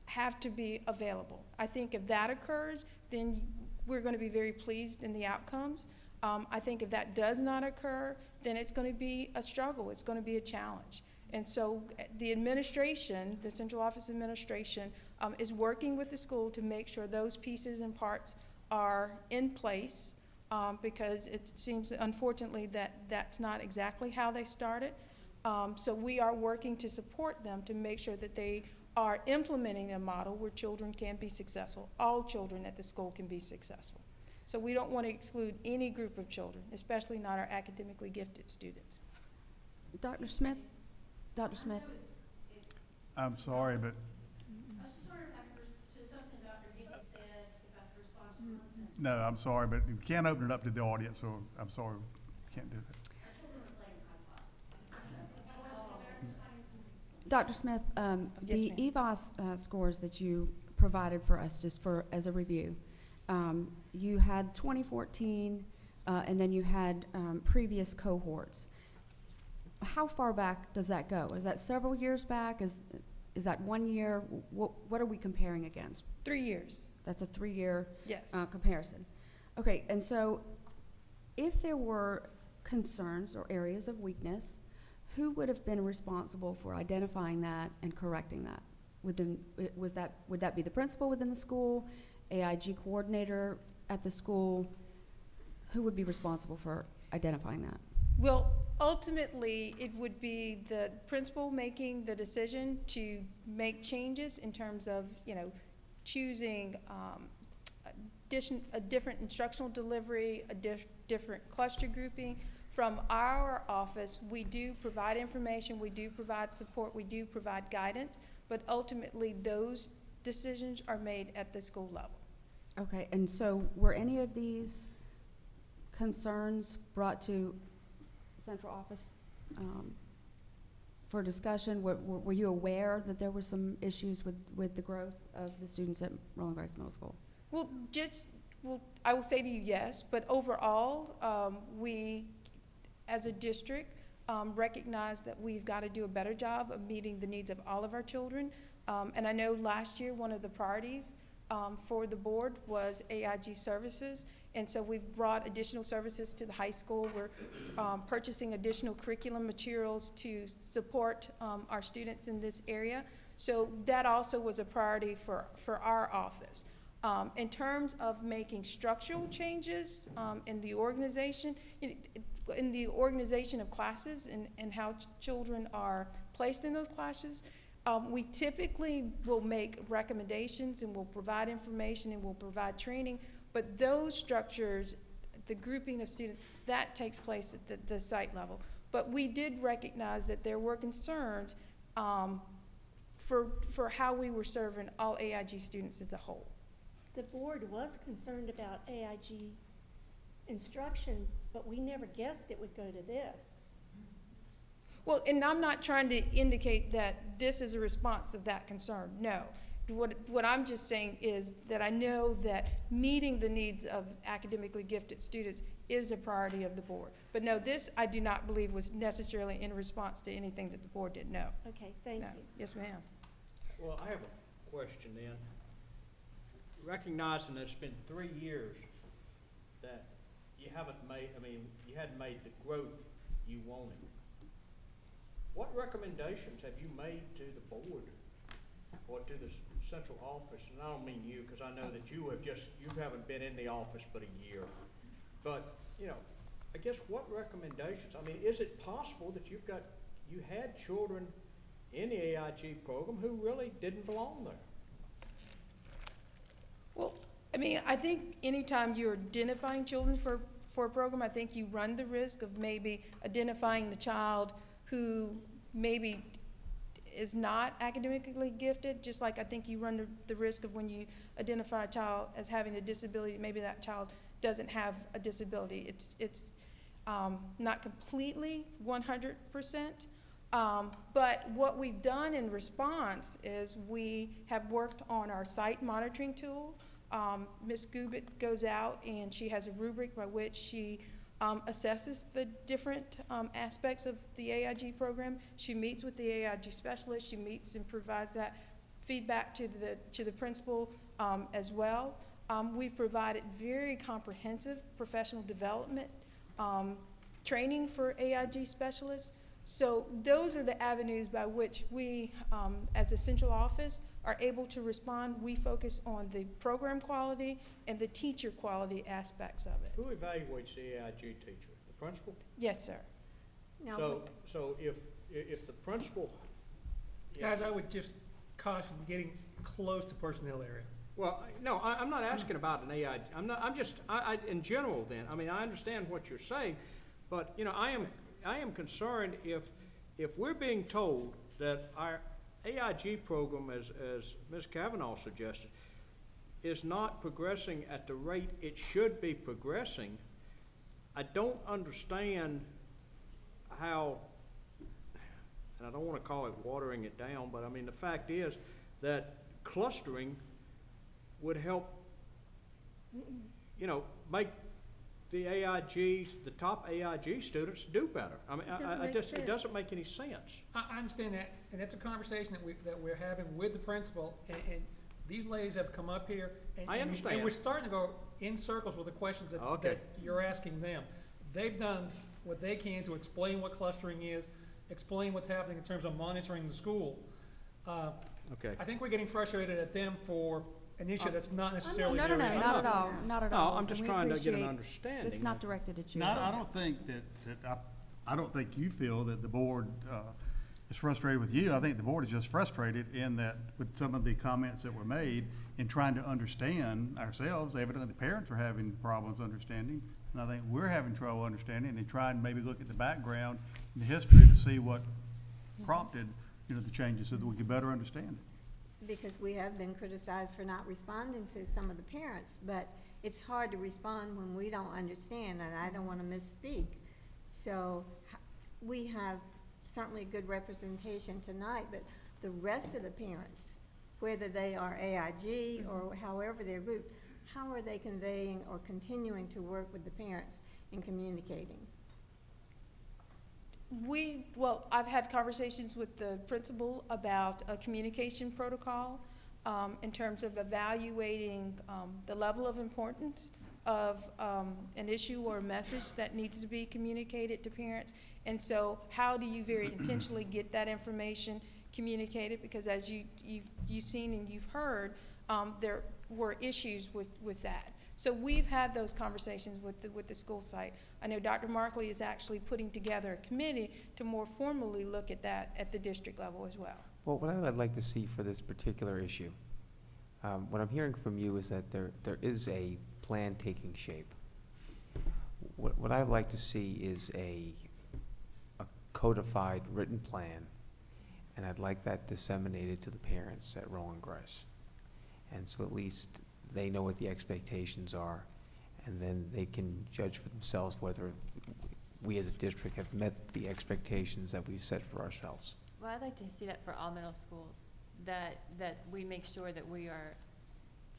have to be available. I think if that occurs, then we're going to be very pleased in the outcomes. I think if that does not occur, then it's going to be a struggle. It's going to be a challenge. And so the administration, the central office administration, is working with the school to make sure those pieces and parts are in place, because it seems, unfortunately, that that's not exactly how they started. So we are working to support them to make sure that they are implementing a model where children can be successful. All children at the school can be successful. So we don't want to exclude any group of children, especially not our academically gifted students. Dr. Smith? Dr. Smith? I'm sorry, but no, I'm sorry, but you can't open it up to the audience, so I'm sorry, can't do that. Dr. Smith, Yes, the ma'am. EVOS scores that you provided for us, just as a review, you had 2014, and then you had previous cohorts. How far back does that go? Is that several years back? Is that 1 year? What are we comparing against? 3 years. That's a 3-year Yes. comparison. Okay, and so if there were concerns or areas of weakness, who would have been responsible for identifying that and correcting that? Would that be the principal within the school, AIG coordinator at the school? Who would be responsible for identifying that? Well, ultimately, it would be the principal making the decision to make changes in terms of, choosing a different instructional delivery, a different cluster grouping. From our office, we do provide information, we do provide support, we do provide guidance, but ultimately those decisions are made at the school level. Okay, and so were any of these concerns brought to central office for discussion? Were you aware that there were some issues with the growth of the students at Roland Grice Middle School? Well, I will say to you yes, but overall, we, as a district, recognize that we've got to do a better job of meeting the needs of all of our children. And I know last year one of the priorities for the board was AIG services. And so we've brought additional services to the high school. We're purchasing additional curriculum materials to support our students in this area. So that also was a priority for our office. In terms of making structural changes in the organization, of classes and how children are placed in those classes, we typically will make recommendations and will provide information and will provide training, but those structures, the grouping of students, that takes place at the site level. But we did recognize that there were concerns for how we were serving all AIG students as a whole. The board was concerned about AIG instruction, but we never guessed it would go to this. Well, and I'm not trying to indicate that this is a response of that concern, no. What I'm just saying is that I know that meeting the needs of academically gifted students is a priority of the board. But no, this I do not believe was necessarily in response to anything that the board didn't know. Okay, thank No. you. Yes, ma'am. Well, I have a question then. Recognizing that it's been 3 years that you hadn't made the growth you wanted. What recommendations have you made to the board or to the central office? And I don't mean you, because I know that you haven't been in the office but a year. But, I guess what recommendations? I mean, is it possible that you had children in the AIG program who really didn't belong there? Well, I mean, I think anytime you're identifying children for a program, I think you run the risk of maybe identifying the child who maybe is not academically gifted, just like I think you run the risk of when you identify a child as having a disability, maybe that child doesn't have a disability. It's not completely 100%. But what we've done in response is we have worked on our site monitoring tool. Ms. Gubit goes out and she has a rubric by which she assesses the different aspects of the AIG program. She meets with the AIG specialist. She meets and provides that feedback to the principal as well. We've provided very comprehensive professional development training for AIG specialists. So those are the avenues by which we, as a central office, are able to respond. We focus on the program quality and the teacher quality aspects of it. Who evaluates the AIG teacher? The principal? Yes, sir. Now, So if the principal. Guys, I would just caution getting close to personnel area. Well, no, I'm not asking about an AIG. I in general then. I mean, I understand what you're saying, but, I am concerned if we're being told that our AIG program, as Ms. Kavanaugh suggested, is not progressing at the rate it should be progressing. I don't understand how, and I don't want to call it watering it down, but I mean, the fact is that clustering would help, make the top AIG students do better. I mean, it doesn't make any sense. I understand that, and that's a conversation that we're having with the principal, and these ladies have come up here. I understand. And we're starting to go in circles with the questions that you're asking them. They've done what they can to explain what clustering is, explain what's happening in terms of monitoring the school. Okay. I think we're getting frustrated at them for an issue that's not necessarily No, their issue. not at all, not at all. No, I'm just We trying to get an appreciate- understanding. It's not directed at you. No, I don't think I don't think you feel that the board is frustrated with you. I think the board is just frustrated in that with some of the comments that were made in trying to understand ourselves. Evidently, the parents are having problems understanding, and I think we're having trouble understanding and trying to maybe look at the background and the history to see what prompted, the changes so that we could better understand it. because we have been criticized for not responding to some of the parents, but it's hard to respond when we don't understand, and I don't want to misspeak. So we have certainly good representation tonight, but the rest of the parents, whether they are AIG or however they're grouped, how are they conveying or continuing to work with the parents in communicating? I've had conversations with the principal about a communication protocol. in terms of evaluating the level of importance of an issue or a message that needs to be communicated to parents. And so how do you very intentionally get that information communicated? Because as you've seen and you've heard, there were issues with that. So we've had those conversations with the school site. I know Dr. Markley is actually putting together a committee to more formally look at that at the district level as well. Well, what I would like to see for this particular issue, what I'm hearing from you is that there is a plan taking shape. What I'd like to see is a codified written plan, and I'd like that disseminated to the parents at Rowan Grice. And so at least they know what the expectations are, and then they can judge for themselves whether we as a district have met the expectations that we've set for ourselves. Well, I'd like to see that for all middle schools, that we make sure that we are,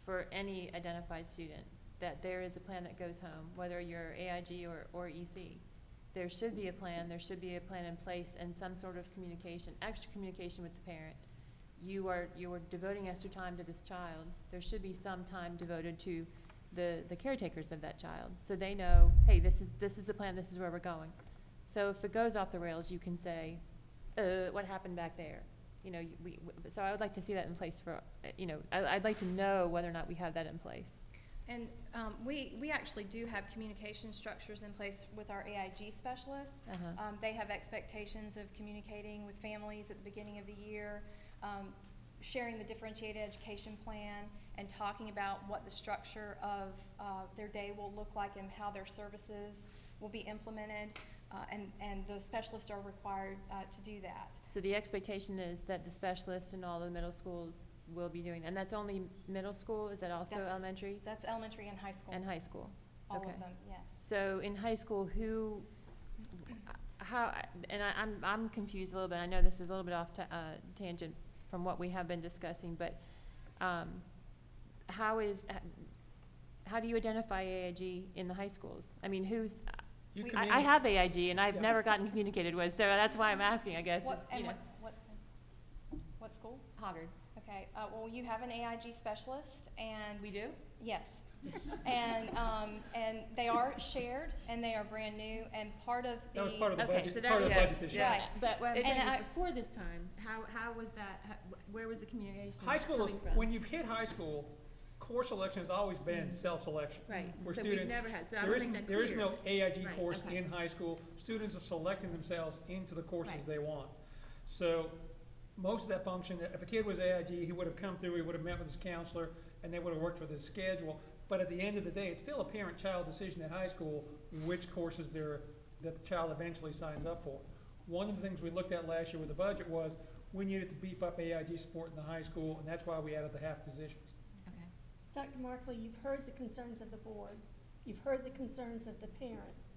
for any identified student, that there is a plan that goes home, whether you're AIG or EC. There should be a plan in place, and some sort of communication, extra communication with the parent. You are devoting extra time to this child. There should be some time devoted to the caretakers of that child, so they know, hey, this is the plan, this is where we're going. So if it goes off the rails, you can say, what happened back there? You know, so I would like to see that in place for, I'd like to know whether or not we have that in place. And we actually do have communication structures in place with our AIG specialists. They have expectations of communicating with families at the beginning of the year, sharing the differentiated education plan, and talking about what the structure of their day will look like and how their services will be implemented. And the specialists are required to do that. So the expectation is that the specialists in all the middle schools will be doing, and that's only middle school? Is that also elementary? That's elementary and high school. And high school. All Okay. of them, yes. So in high school, I'm confused a little bit. I know this is a little bit off tangent from what we have been discussing, but how do you identify AIG in the high schools? I mean, I have AIG, and I've never gotten communicated with, so that's why I'm asking, I guess. What school? Hoggard. Okay, well, you have an AIG specialist, and. We do? Yes. And they are shared, and they are brand new, and part of the. That was part of the Okay, budget, so part of the that- budget this year. Right. But what I'm And saying is I- before this time, how was that, where was the communication High school is, coming from? when you've hit high school, course selection has always been self-selection. Right, Where so we've students, never had, so I there want to isn't, make that there is clear. no AIG Right, course okay. in high school. Students are selecting themselves into the courses Right. they want. So most of that function, if a kid was AIG, he would have come through, he would have met with his counselor, and they would have worked with his schedule. But at the end of the day, it's still a parent-child decision at high school which courses that the child eventually signs up for. One of the things we looked at last year with the budget was we needed to beef up AIG support in the high school, and that's why we added the half positions. Okay. Dr. Markley, you've heard the concerns of the board. You've heard the concerns of the parents.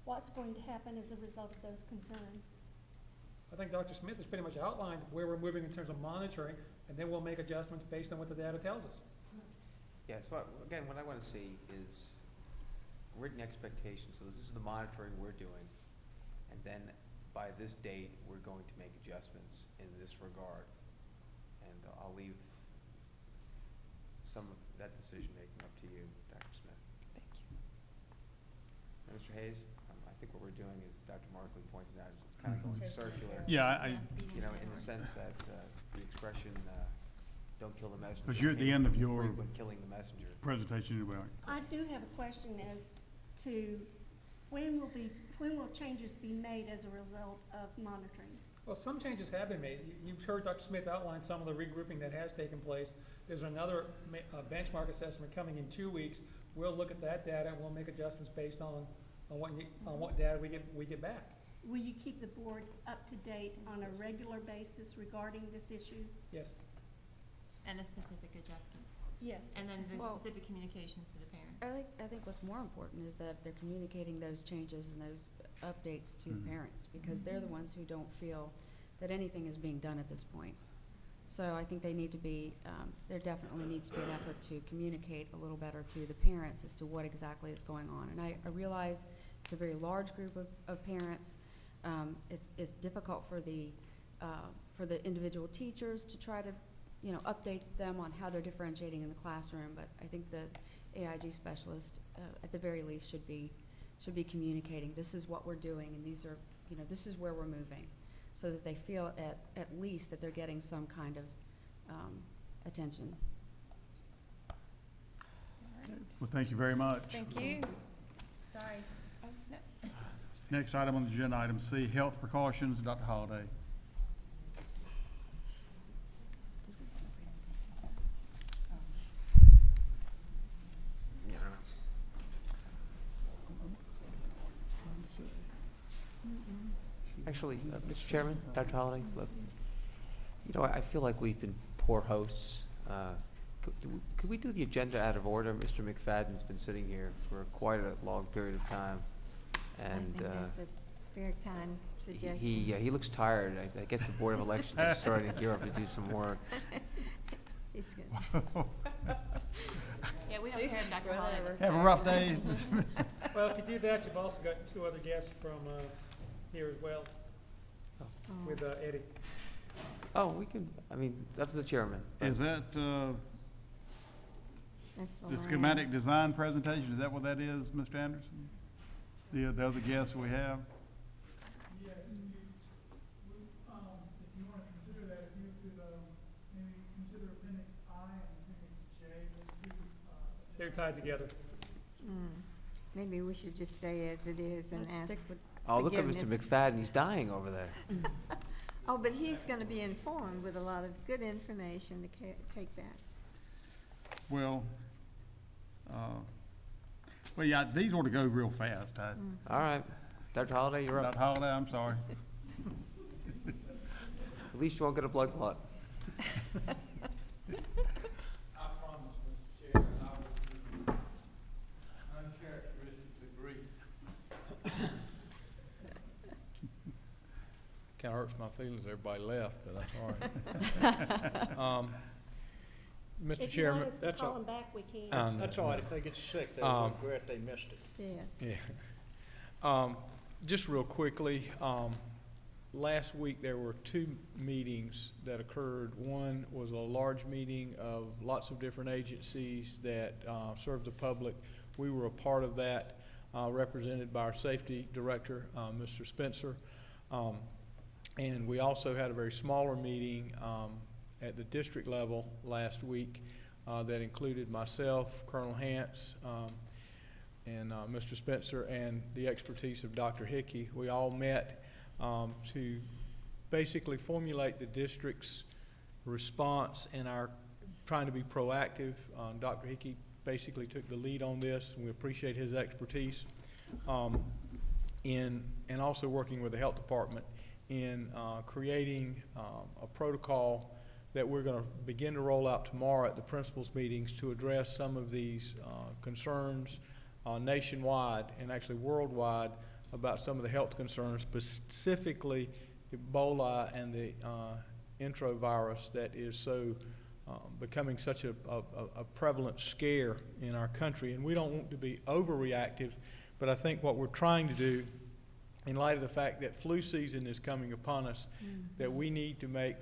What's going to happen as a result of those concerns? I think Dr. Smith has pretty much outlined where we're moving in terms of monitoring, and then we'll make adjustments based on what the data tells us. Yeah, so again, what I want to see is written expectations. So this is the monitoring we're doing, and then by this date, we're going to make adjustments in this regard. And I'll leave some of that decision-making up to you, Dr. Smith. Thank you. And Mr. Hayes, I think what we're doing is, Dr. Markley pointed out, is kind of going circular. Yeah, You know, in the sense that the expression, don't kill the messenger. Because you're at the came end of from your frequent killing the messenger. presentation anyway. I do have a question as to when will changes be made as a result of monitoring? Well, some changes have been made. You've heard Dr. Smith outline some of the regrouping that has taken place. There's another benchmark assessment coming in 2 weeks. We'll look at that data, and we'll make adjustments based on what data we get back. Will you keep the board up to date on a regular basis regarding this issue? Yes. And the specific adjustments, Yes. and then the Well- specific communications to the parent. I think what's more important is that they're communicating those changes and those updates to the parents, because they're the ones who don't feel that anything is being done at this point. So I think they need to be, there definitely needs to be an effort to communicate a little better to the parents as to what exactly is going on. And I realize it's a very large group of parents. It's difficult for the individual teachers to try to update them on how they're differentiating in the classroom, but I think the AIG specialist, at the very least, should be communicating, this is what we're doing, and these are, this is where we're moving, so that they feel at least that they're getting some kind of attention. Well, thank you very much. Thank you. Sorry. Oh, no. Next item on the agenda, item C, health precautions. Dr. Holliday. Actually, Mr. Chairman, Dr. Holliday, look, I feel like we've been poor hosts. Could we do the agenda out of order? Mr. McFadden's been sitting here for quite a long period of time, and I think that's a very kind suggestion. he looks tired. I guess the Board of Elections is starting to gear up to do some work. He's good. Yeah, we don't care if Dr. Holliday looks Have a tired. rough day. Well, if you do that, you've also got two other guests from here as well, with Eddie. Oh, we can, it's up to the chairman. Is that, That's the line. schematic design presentation? Is that what that is, Mr. Anderson? The other guests we have? Yes, if you want to consider that, if you could, maybe consider appendix I and appendix J, those two, They're tied together. Maybe we should just stay as it is and Let's ask. stick with Oh, look at Mr. forgiveness. McFadden, he's dying over there. Oh, but he's gonna be informed with a lot of good information to take back. Well, yeah, these ought to go real fast. All right, Dr. Holliday, you're up. Dr. Holliday, I'm sorry. At least you won't get a blood clot. I promise, Mr. Chairman, I will uncharacteristically brief. Kind of hurts my feelings everybody left, but that's all right. Mr. If you want Chairman, us to that's call all- them back, we can. That's all right. If they get sick, they'll regret they missed it. Yes. Yeah. Just real quickly, last week there were two meetings that occurred. One was a large meeting of lots of different agencies that serve the public. We were a part of that, represented by our safety director, Mr. Spencer. And we also had a very smaller meeting at the district level last week that included myself, Colonel Hance, and Mr. Spencer, and the expertise of Dr. Hickey. We all met to basically formulate the district's response and our trying to be proactive. Dr. Hickey basically took the lead on this, and we appreciate his expertise and also working with the health department in creating a protocol that we're going to begin to roll out tomorrow at the principals meetings to address some of these concerns nationwide and actually worldwide about some of the health concerns, specifically Ebola and the enterovirus that is so becoming such a prevalent scare in our country. And we don't want to be overreactive, but I think what we're trying to do, in light of the fact that flu season is coming upon us, that we need to make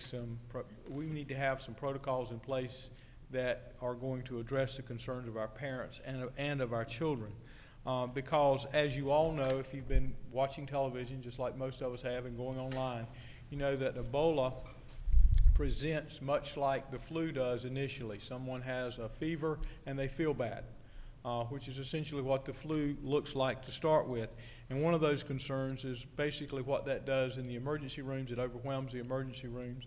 we need to have some protocols in place that are going to address the concerns of our parents and of our children. Because as you all know, if you've been watching television, just like most of us have, and going online, you know that Ebola presents much like the flu does initially. Someone has a fever and they feel bad, which is essentially what the flu looks like to start with. And one of those concerns is basically what that does in the emergency rooms. It overwhelms the emergency rooms.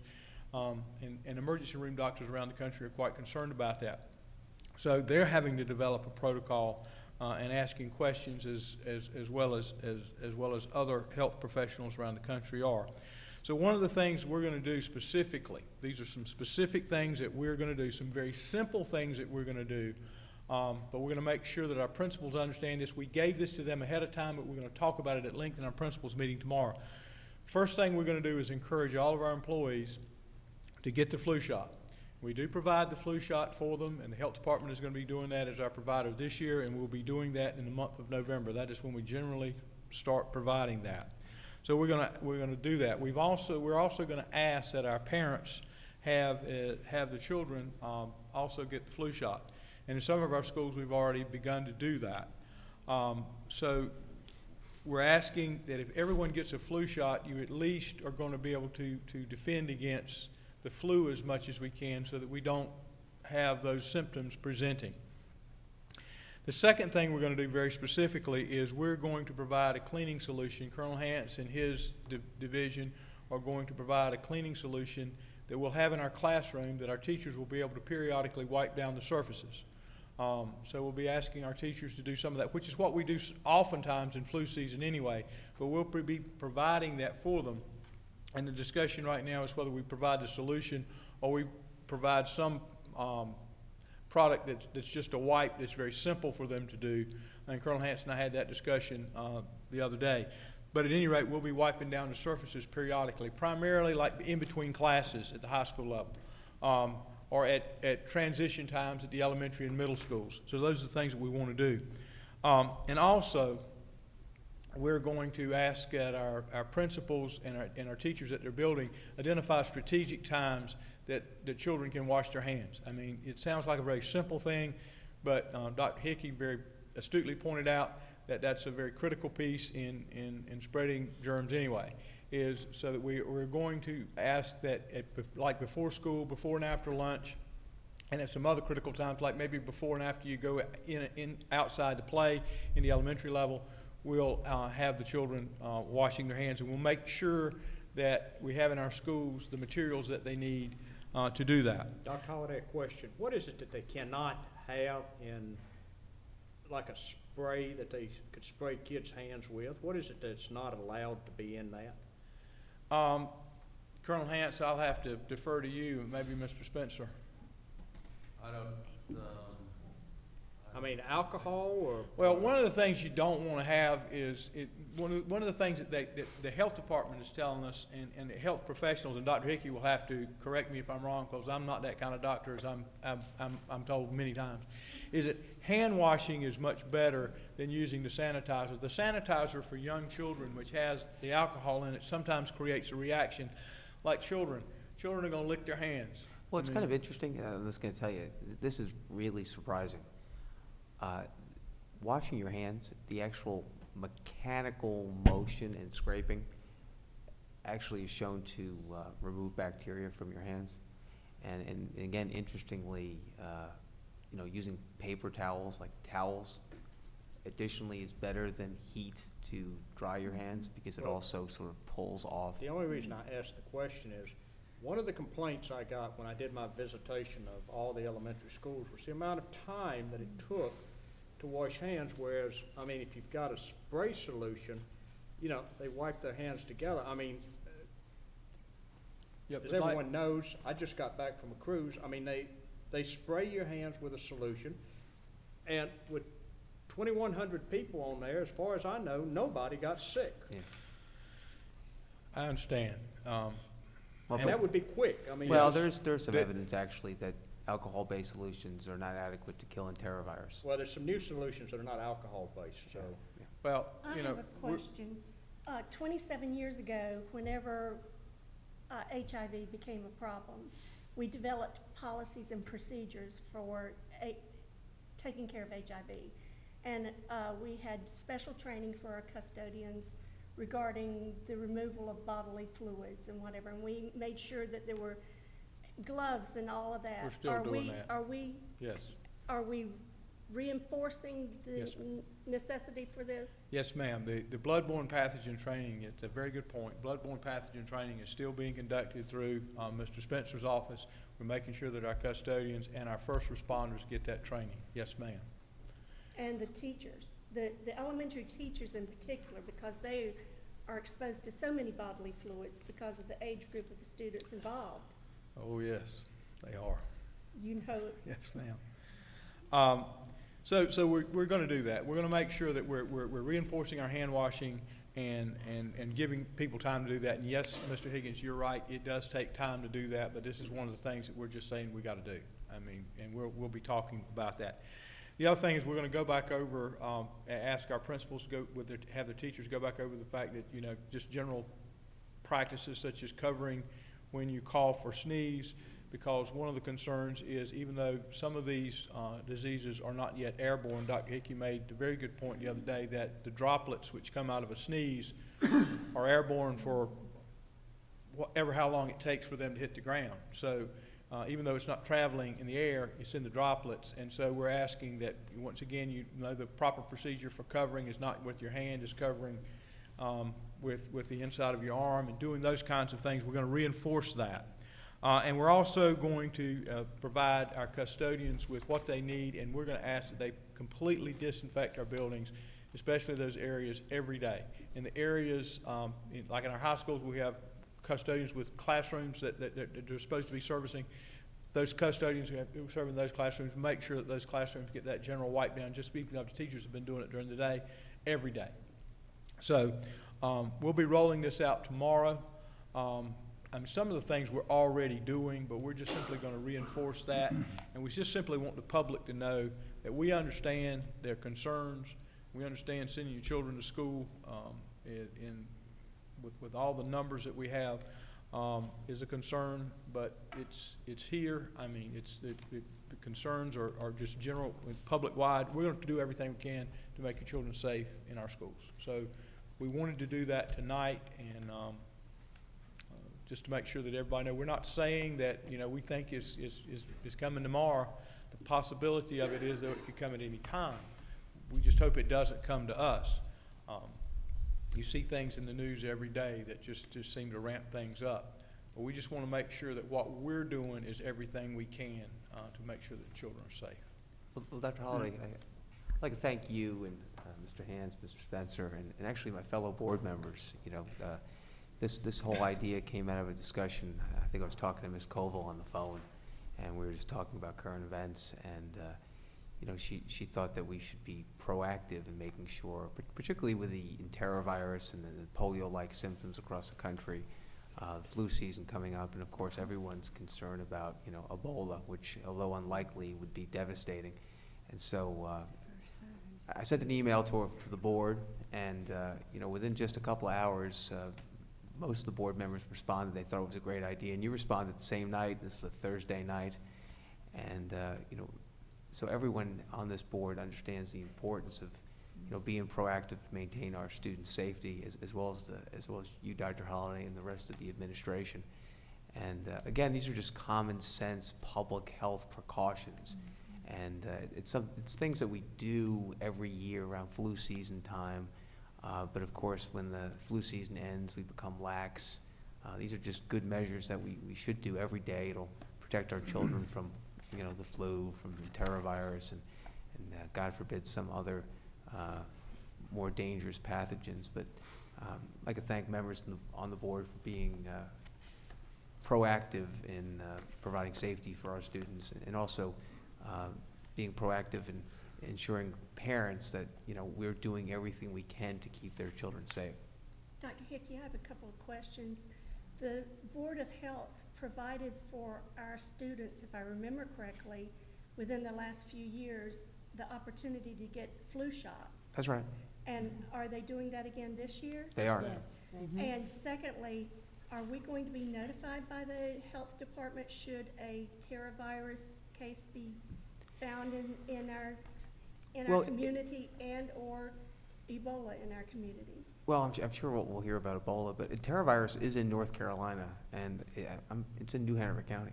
And emergency room doctors around the country are quite concerned about that. So they're having to develop a protocol and asking questions as well as other health professionals around the country are. So one of the things we're going to do specifically, these are some specific things that we're going to do, some very simple things that we're going to do, but we're going to make sure that our principals understand this. We gave this to them ahead of time, but we're going to talk about it at length in our principals meeting tomorrow. First thing we're going to do is encourage all of our employees to get the flu shot. We do provide the flu shot for them, and the health department is going to be doing that as our provider this year, and we'll be doing that in the month of November. That is when we generally start providing that. So we're going to do that. We're also going to ask that our parents have the children also get the flu shot. And in some of our schools, we've already begun to do that. So we're asking that if everyone gets a flu shot, you at least are going to be able to defend against the flu as much as we can so that we don't have those symptoms presenting. The second thing we're going to do very specifically is we're going to provide a cleaning solution. Colonel Hance and his division are going to provide a cleaning solution that we'll have in our classroom that our teachers will be able to periodically wipe down the surfaces. So we'll be asking our teachers to do some of that, which is what we do oftentimes in flu season anyway, but we'll be providing that for them. And the discussion right now is whether we provide the solution or we provide some product that's just a wipe that's very simple for them to do. And Colonel Hance and I had that discussion the other day. But at any rate, we'll be wiping down the surfaces periodically, primarily like in between classes at the high school level, or at transition times at the elementary and middle schools. So those are the things that we want to do. And also, we're going to ask that our principals and our teachers at their building identify strategic times that the children can wash their hands. I mean, it sounds like a very simple thing, but Dr. Hickey very astutely pointed out that that's a very critical piece in spreading germs anyway, is so that we're going to ask that like before school, before and after lunch, and at some other critical times, like maybe before and after you go in outside to play in the elementary level, we'll have the children washing their hands, and we'll make sure that we have in our schools the materials that they need to do that. Dr. Holliday, a question. What is it that they cannot have in, like a spray that they could spray kids' hands with? What is it that's not allowed to be in that? Colonel Hance, I'll have to defer to you, and maybe Mr. Spencer. I don't, I mean, alcohol or? Well, one of the things you don't want to have is, one of the things that the health department is telling us, and the health professionals, and Dr. Hickey will have to correct me if I'm wrong, because I'm not that kind of doctor, as I'm told many times, is that hand washing is much better than using the sanitizer. The sanitizer for young children, which has the alcohol in it, sometimes creates a reaction. Like children are going to lick their hands. Well, it's kind of interesting. I'm just going to tell you, this is really surprising. Washing your hands, the actual mechanical motion and scraping actually is shown to remove bacteria from your hands. And again, interestingly, using paper towels, like towels, additionally is better than heat to dry your hands because it also sort of pulls off. The only reason I asked the question is, one of the complaints I got when I did my visitation of all the elementary schools was the amount of time that it took to wash hands, whereas, I mean, if you've got a spray solution, they wipe their hands together. I mean, as everyone knows, I just got back from a cruise. I mean, they spray your hands with a solution, and with 2,100 people on there, as far as I know, nobody got sick. Yeah. I understand. And that would be quick. I mean, well, there's some evidence actually that alcohol-based solutions are not adequate to kill enterovirus. Well, there's some new solutions that are not alcohol-based, so. Yeah. Well, I have a question. 27 years ago, whenever HIV became a problem, we developed policies and procedures for taking care of HIV. And we had special training for our custodians regarding the removal of bodily fluids and whatever. And we made sure that there were gloves and all of that. We're still doing that. Yes. Are we reinforcing the Yes, necessity for this? Yes, ma'am. The bloodborne pathogen training, it's a very good point. Bloodborne pathogen training is still being conducted through Mr. Spencer's office. We're making sure that our custodians and our first responders get that training. Yes, ma'am. And the teachers, the elementary teachers in particular, because they are exposed to so many bodily fluids because of the age group of the students involved. Oh, yes, they are. You know. Yes, ma'am. So we're going to do that. We're going to make sure that we're reinforcing our hand washing and giving people time to do that. And yes, Mr. Higgins, you're right. It does take time to do that, but this is one of the things that we're just saying we got to do. I mean, and we'll be talking about that. The other thing is we're going to go back over, ask our principals to go have their teachers go back over the fact that just general practices such as covering when you cough or sneeze, because one of the concerns is, even though some of these diseases are not yet airborne, Dr. Hickey made the very good point the other day that the droplets which come out of a sneeze are airborne for how long it takes for them to hit the ground. So even though it's not traveling in the air, it's in the droplets. And so we're asking that, once again, you know the proper procedure for covering is not with your hand, it's covering with the inside of your arm and doing those kinds of things. We're going to reinforce that. And we're also going to provide our custodians with what they need, and we're going to ask that they completely disinfect our buildings, especially those areas, every day. In the areas, like in our high schools, we have custodians with classrooms that they're supposed to be servicing. Those custodians who are serving those classrooms make sure that those classrooms get that general wipe down. Just speaking of, the teachers have been doing it during the day, every day. So we'll be rolling this out tomorrow. Some of the things we're already doing, but we're just simply going to reinforce that. And we just simply want the public to know that we understand their concerns. We understand sending your children to school with all the numbers that we have is a concern, but it's here. I mean, the concerns are just general, public-wide. We're going to do everything we can to make your children safe in our schools. So we wanted to do that tonight, and just to make sure that everybody knows, we're not saying that, you know, we think is coming tomorrow. The possibility of it is that it could come at any time. We just hope it doesn't come to us. You see things in the news every day that just seem to ramp things up. But we just want to make sure that what we're doing is everything we can to make sure that the children are safe. Well, Dr. Holliday, I'd like to thank you and Mr. Hans, Mr. Spencer, and actually my fellow board members. You know, this whole idea came out of a discussion. I think I was talking to Ms. Koval on the phone, and we were just talking about current events, and you know, she thought that we should be proactive in making sure, particularly with the enterovirus and the polio-like symptoms across the country, the flu season coming up, and of course everyone's concerned about, you know, Ebola, which, although unlikely, would be devastating. And so I sent an email to the board, and you know, within just a couple of hours, most of the board members responded. They thought it was a great idea, and you responded the same night. This was a Thursday night, and you know, so everyone on this board understands the importance of, you know, being proactive to maintain our students' safety, as well as you, Dr. Holliday, and the rest of the administration. And again, these are just common sense public health precautions, and it's things that we do every year around flu season time. But of course, when the flu season ends, we become lax. These are just good measures that we should do every day. It'll protect our children from, you know, the flu, from the enterovirus, and God forbid some other more dangerous pathogens. But I'd like to thank members on the board for being proactive in providing safety for our students, and also being proactive in ensuring parents that, you know, we're doing everything we can to keep their children safe. Dr. Hickey, I have a couple of questions. The Board of Health provided for our students, if I remember correctly, within the last few years, the opportunity to get flu shots. That's right. And are they doing that again this year? They are. Yes. And secondly, are we going to be notified by the health department should a teravirus case be found in our community, and or Ebola in our community? Well, I'm sure we'll hear about Ebola, but enterovirus is in North Carolina, and it's in New Hanover County.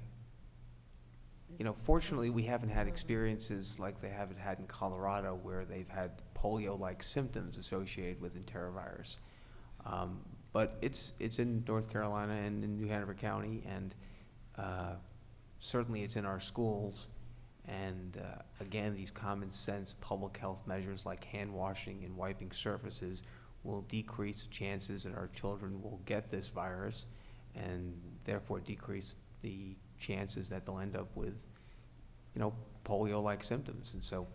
You know, fortunately, we haven't had experiences like they haven't had in Colorado, where they've had polio-like symptoms associated with enterovirus. But it's in North Carolina and in New Hanover County, and certainly it's in our schools. And again, these common sense public health measures like hand washing and wiping surfaces will decrease the chances that our children will get this virus, and therefore decrease the chances that they'll end up with, you know, polio-like symptoms. And so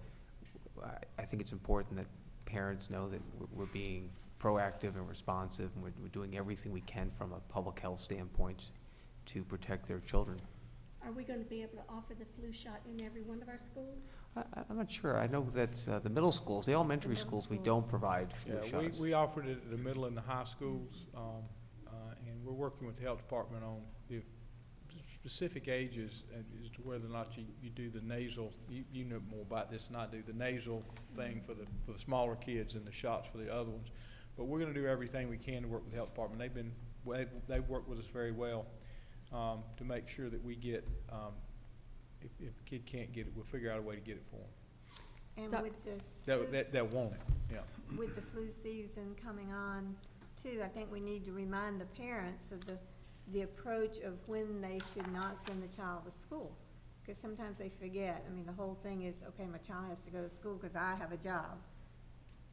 I think it's important that parents know that we're being proactive and responsive, and we're doing everything we can from a public health standpoint to protect their children. Are we going to be able to offer the flu shot in every one of our schools? I'm not sure. I know that the middle schools, the elementary schools, we don't provide flu shots. We offered it at the middle and the high schools, and we're working with the health department on specific ages as to whether or not you do the nasal, you know more about this than I do, the nasal thing for the smaller kids and the shots for the other ones. But we're gonna do everything we can to work with the health department. They've worked with us very well, to make sure that we get, if a kid can't get it, we'll figure out a way to get it for them. And with this, They'll want it, yeah. with the flu season coming on too, I think we need to remind the parents of the approach of when they should not send the child to school. Because sometimes they forget. I mean, the whole thing is, okay, my child has to go to school because I have a job.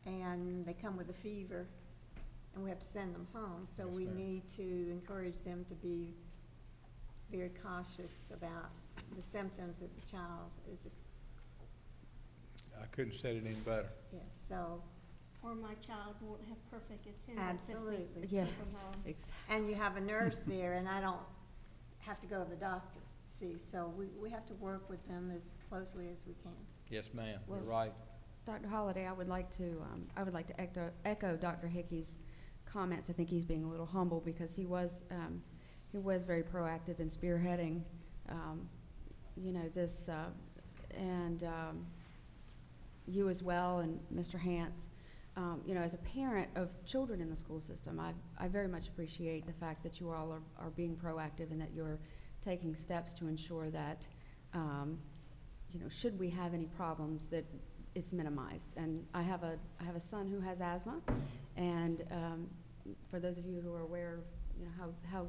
And they come with a fever, and we have to send them home. So Yes, we ma'am. need to encourage them to be very cautious about the symptoms that the child is, I couldn't say it any better. yes, so, Or my child won't have perfect attendance if we absolutely. Yes, from home. exactly. And you have a nurse there, and I don't have to go to the doctor, see, so we have to work with them as closely as we can. Yes, ma'am, you're Well- right. Dr. Holliday, I would like to echo Dr. Hickey's comments. I think he's being a little humble because he was very proactive in spearheading, this, and you as well, and Mr. Hance. As a parent of children in the school system, I very much appreciate the fact that you all are being proactive and that you're taking steps to ensure that, should we have any problems, that it's minimized. And I have a son who has asthma, and for those of you who are aware of how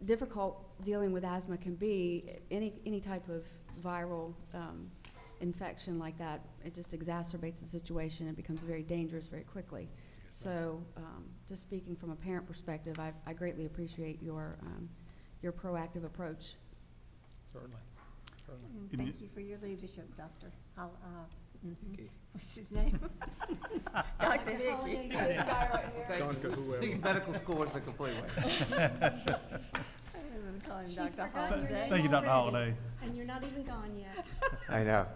difficult dealing with asthma can be, any type of viral infection like that, it just exacerbates the situation and becomes very dangerous very quickly. So, just speaking from a parent perspective, I greatly appreciate your proactive approach. Certainly. And Can you- thank you for your leadership, Dr. What's his name? Dr. Hickey. This guy right here. Dr. Whoever. These medical schools are the complete way. I'm gonna call him She's Dr. forgotten your Holiday. name Thank you, Dr. already, Holliday. And you're not even gone yet. I know.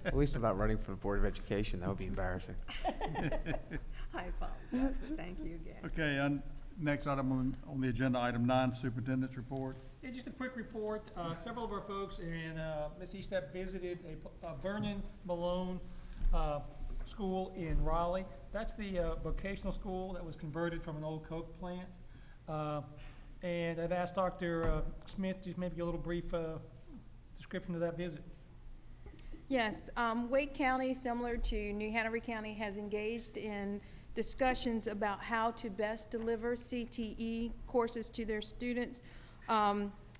At least I'm not running for the Board of Education. That would be embarrassing. I apologize, but thank you again. Okay, next item on the agenda, item 9, Superintendent's Report. Yeah, just a quick report. Several of our folks and Ms. Eastep visited a Vernon Malone school in Raleigh. That's the vocational school that was converted from an old Coke plant. And I've asked Dr. Smith to maybe give a little brief description of that visit. Yes, Wake County, similar to New Hanover County, has engaged in discussions about how to best deliver CTE courses to their students.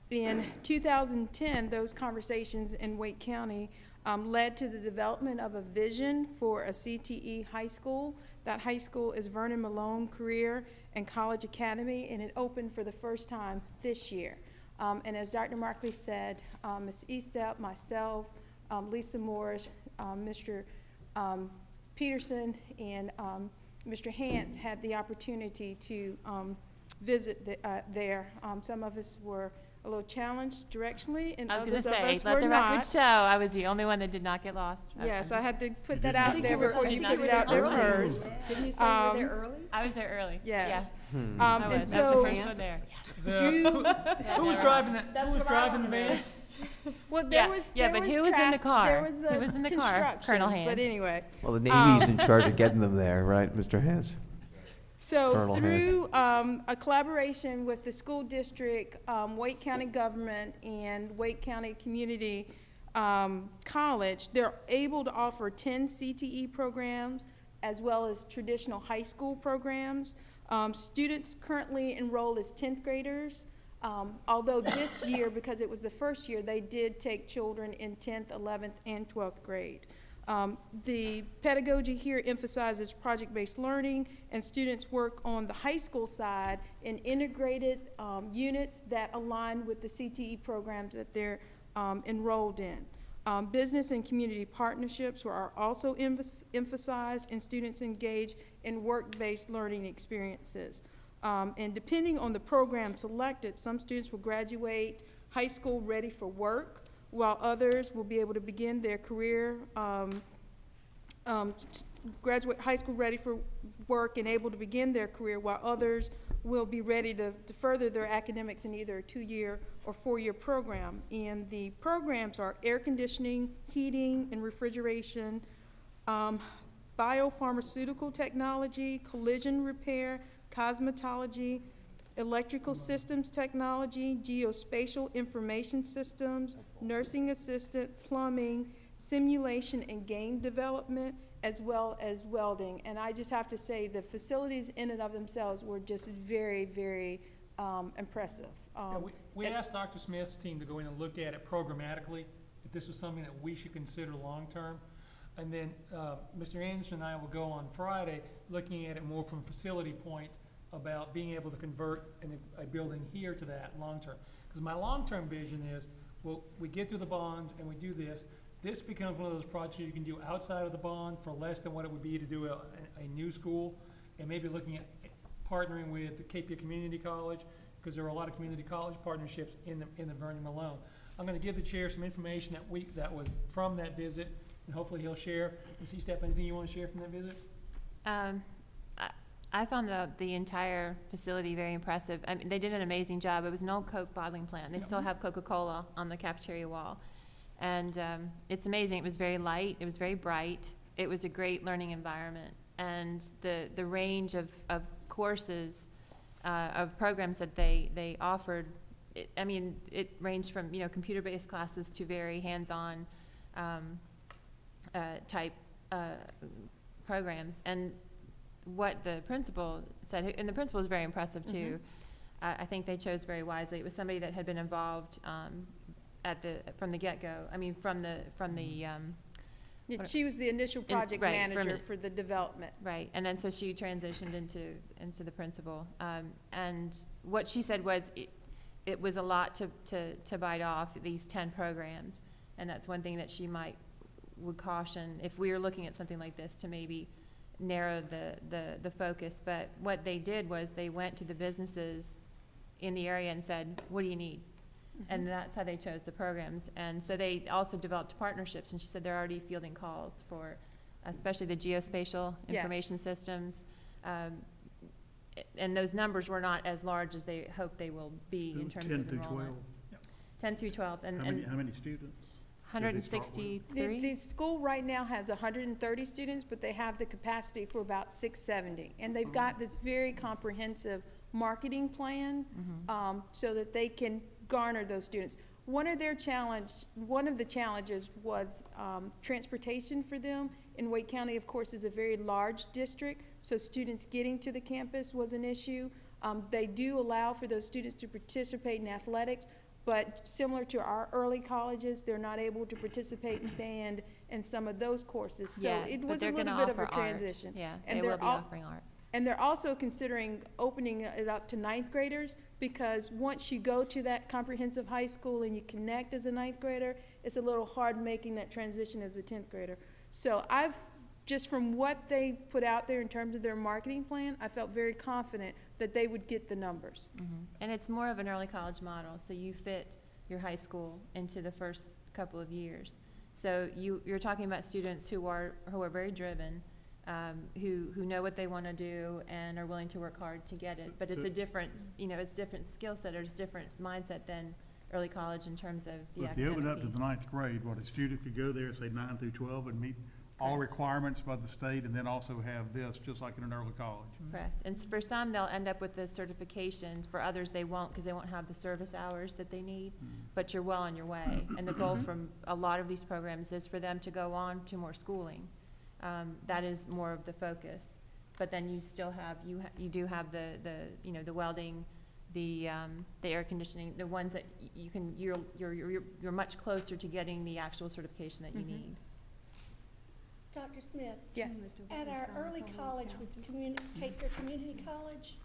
In 2010, those conversations in Wake County led to the development of a vision for a CTE high school. That high school is Vernon Malone Career and College Academy, and it opened for the first time this year. And as Dr. Markley said, Ms. Eastep, myself, Lisa Morris, Mr. Peterson, and Mr. Hance had the opportunity to visit there. Some of us were a little challenged directionally, and I was gonna others of say, us let were the record not. show, I was the only one that did not get lost. Yes, I had to put You that did out not. there before I you did put not it out there early. first. Didn't you say you were there early? I was there early. Yes. Hmm. I And was, I was the so, first one there. Who was driving that? Who was driving the van? well, Yeah, there was, yeah, there but was who was in the traffic, car? there was Who was in the car? construction, Colonel But Hans. anyway, Well, the Navy's in charge of getting them there, right, Mr. Hance? so Colonel through a collaboration with the school district, Wake County government, and Wake County Community College, they're able to offer 10 CTE programs as well as traditional high school programs. Students currently enrolled as 10th graders, although this year, because it was the first year, they did take children in 10th, 11th, and 12th grade. The pedagogy here emphasizes project-based learning, and students work on the high school side in integrated units that align with the CTE programs that they're enrolled in. Business and community partnerships are also emphasized, and students engage in work-based learning experiences. And depending on the program selected, some students will graduate high school ready for work, while others will be able to begin their career, graduate high school ready for work and able to begin their career, while others will be ready to further their academics in either a 2-year or 4-year program. And the programs are air conditioning, heating and refrigeration, biopharmaceutical technology, collision repair, cosmetology, electrical systems technology, geospatial information systems, nursing assistant, plumbing, simulation and game development, as well as welding. And I just have to say, the facilities in and of themselves were just very, very impressive. Yeah, we asked Dr. Smith's team to go in and look at it programmatically, if this was something that we should consider long-term. And then Mr. Anderson and I will go on Friday looking at it more from a facility point about being able to convert a building here to that long-term. Because my long-term vision is, well, we get through the bond and we do this. This becomes one of those projects you can do outside of the bond for less than what it would be to do a new school, and maybe looking at partnering with the Cape Fear Community College, because there are a lot of community college partnerships in the Vernon Malone. I'm going to give the chair some information that was from that visit, and hopefully he'll share. Ms. Step, anything you want to share from that visit? I found the entire facility very impressive. I mean, they did an amazing job. It was an old Coke bottling plant. They still have Coca-Cola on the cafeteria wall. And it's amazing. It was very light. It was very bright. It was a great learning environment. And the range of courses, of programs that they offered, it ranged from, computer-based classes to very hands-on type programs. And what the principal said, and the principal was very impressive too. I think they chose very wisely. It was somebody that had been involved from the get-go. I mean, from the she was the initial project manager for the development. Right, and then so she transitioned into the principal. And what she said was it was a lot to bite off, these 10 programs. And that's one thing that she would caution if we were looking at something like this, to maybe narrow the focus. But what they did was they went to the businesses in the area and said, what do you need? And that's how they chose the programs. And so they also developed partnerships, and she said they're already fielding calls for especially the geospatial information systems. And those numbers were not as large as they hope they will be in terms of enrollment. 10 through 12? 10 through 12. How many students? 163. The school right now has 130 students, but they have the capacity for about 670. And they've got this very comprehensive marketing plan so that they can garner those students. One of the challenges was transportation for them. In Wake County, of course, is a very large district, so students getting to the campus was an issue. They do allow for those students to participate in athletics, but similar to our early colleges, they're not able to participate in band and some of those courses. So it was a little bit of a transition. Yeah, and they will be offering art. And they're also considering opening it up to 9th graders, because once you go to that comprehensive high school and you connect as a 9th grader, it's a little hard making that transition as a 10th grader. So just from what they put out there in terms of their marketing plan, I felt very confident that they would get the numbers. And it's more of an early college model, so you fit your high school into the first couple of years. So you're talking about students who are very driven, who know what they want to do and are willing to work hard to get it. But it's a different, it's different skill set, or it's different mindset than early college in terms of the If academic they opened up to piece. the 9th grade, a student could go there, say 9 through 12, and meet all requirements by the state, and then also have this, just like in an early college. Correct. And for some, they'll end up with the certification. For others, they won't, because they won't have the service hours that they need. But you're well on your way. And the goal from a lot of these programs is for them to go on to more schooling. That is more of the focus. But then you still have, you do have the welding, the air conditioning, the ones that you're much closer to getting the actual certification that you need. Dr. Smith? Yes. At our early college with Cape Fear Community College,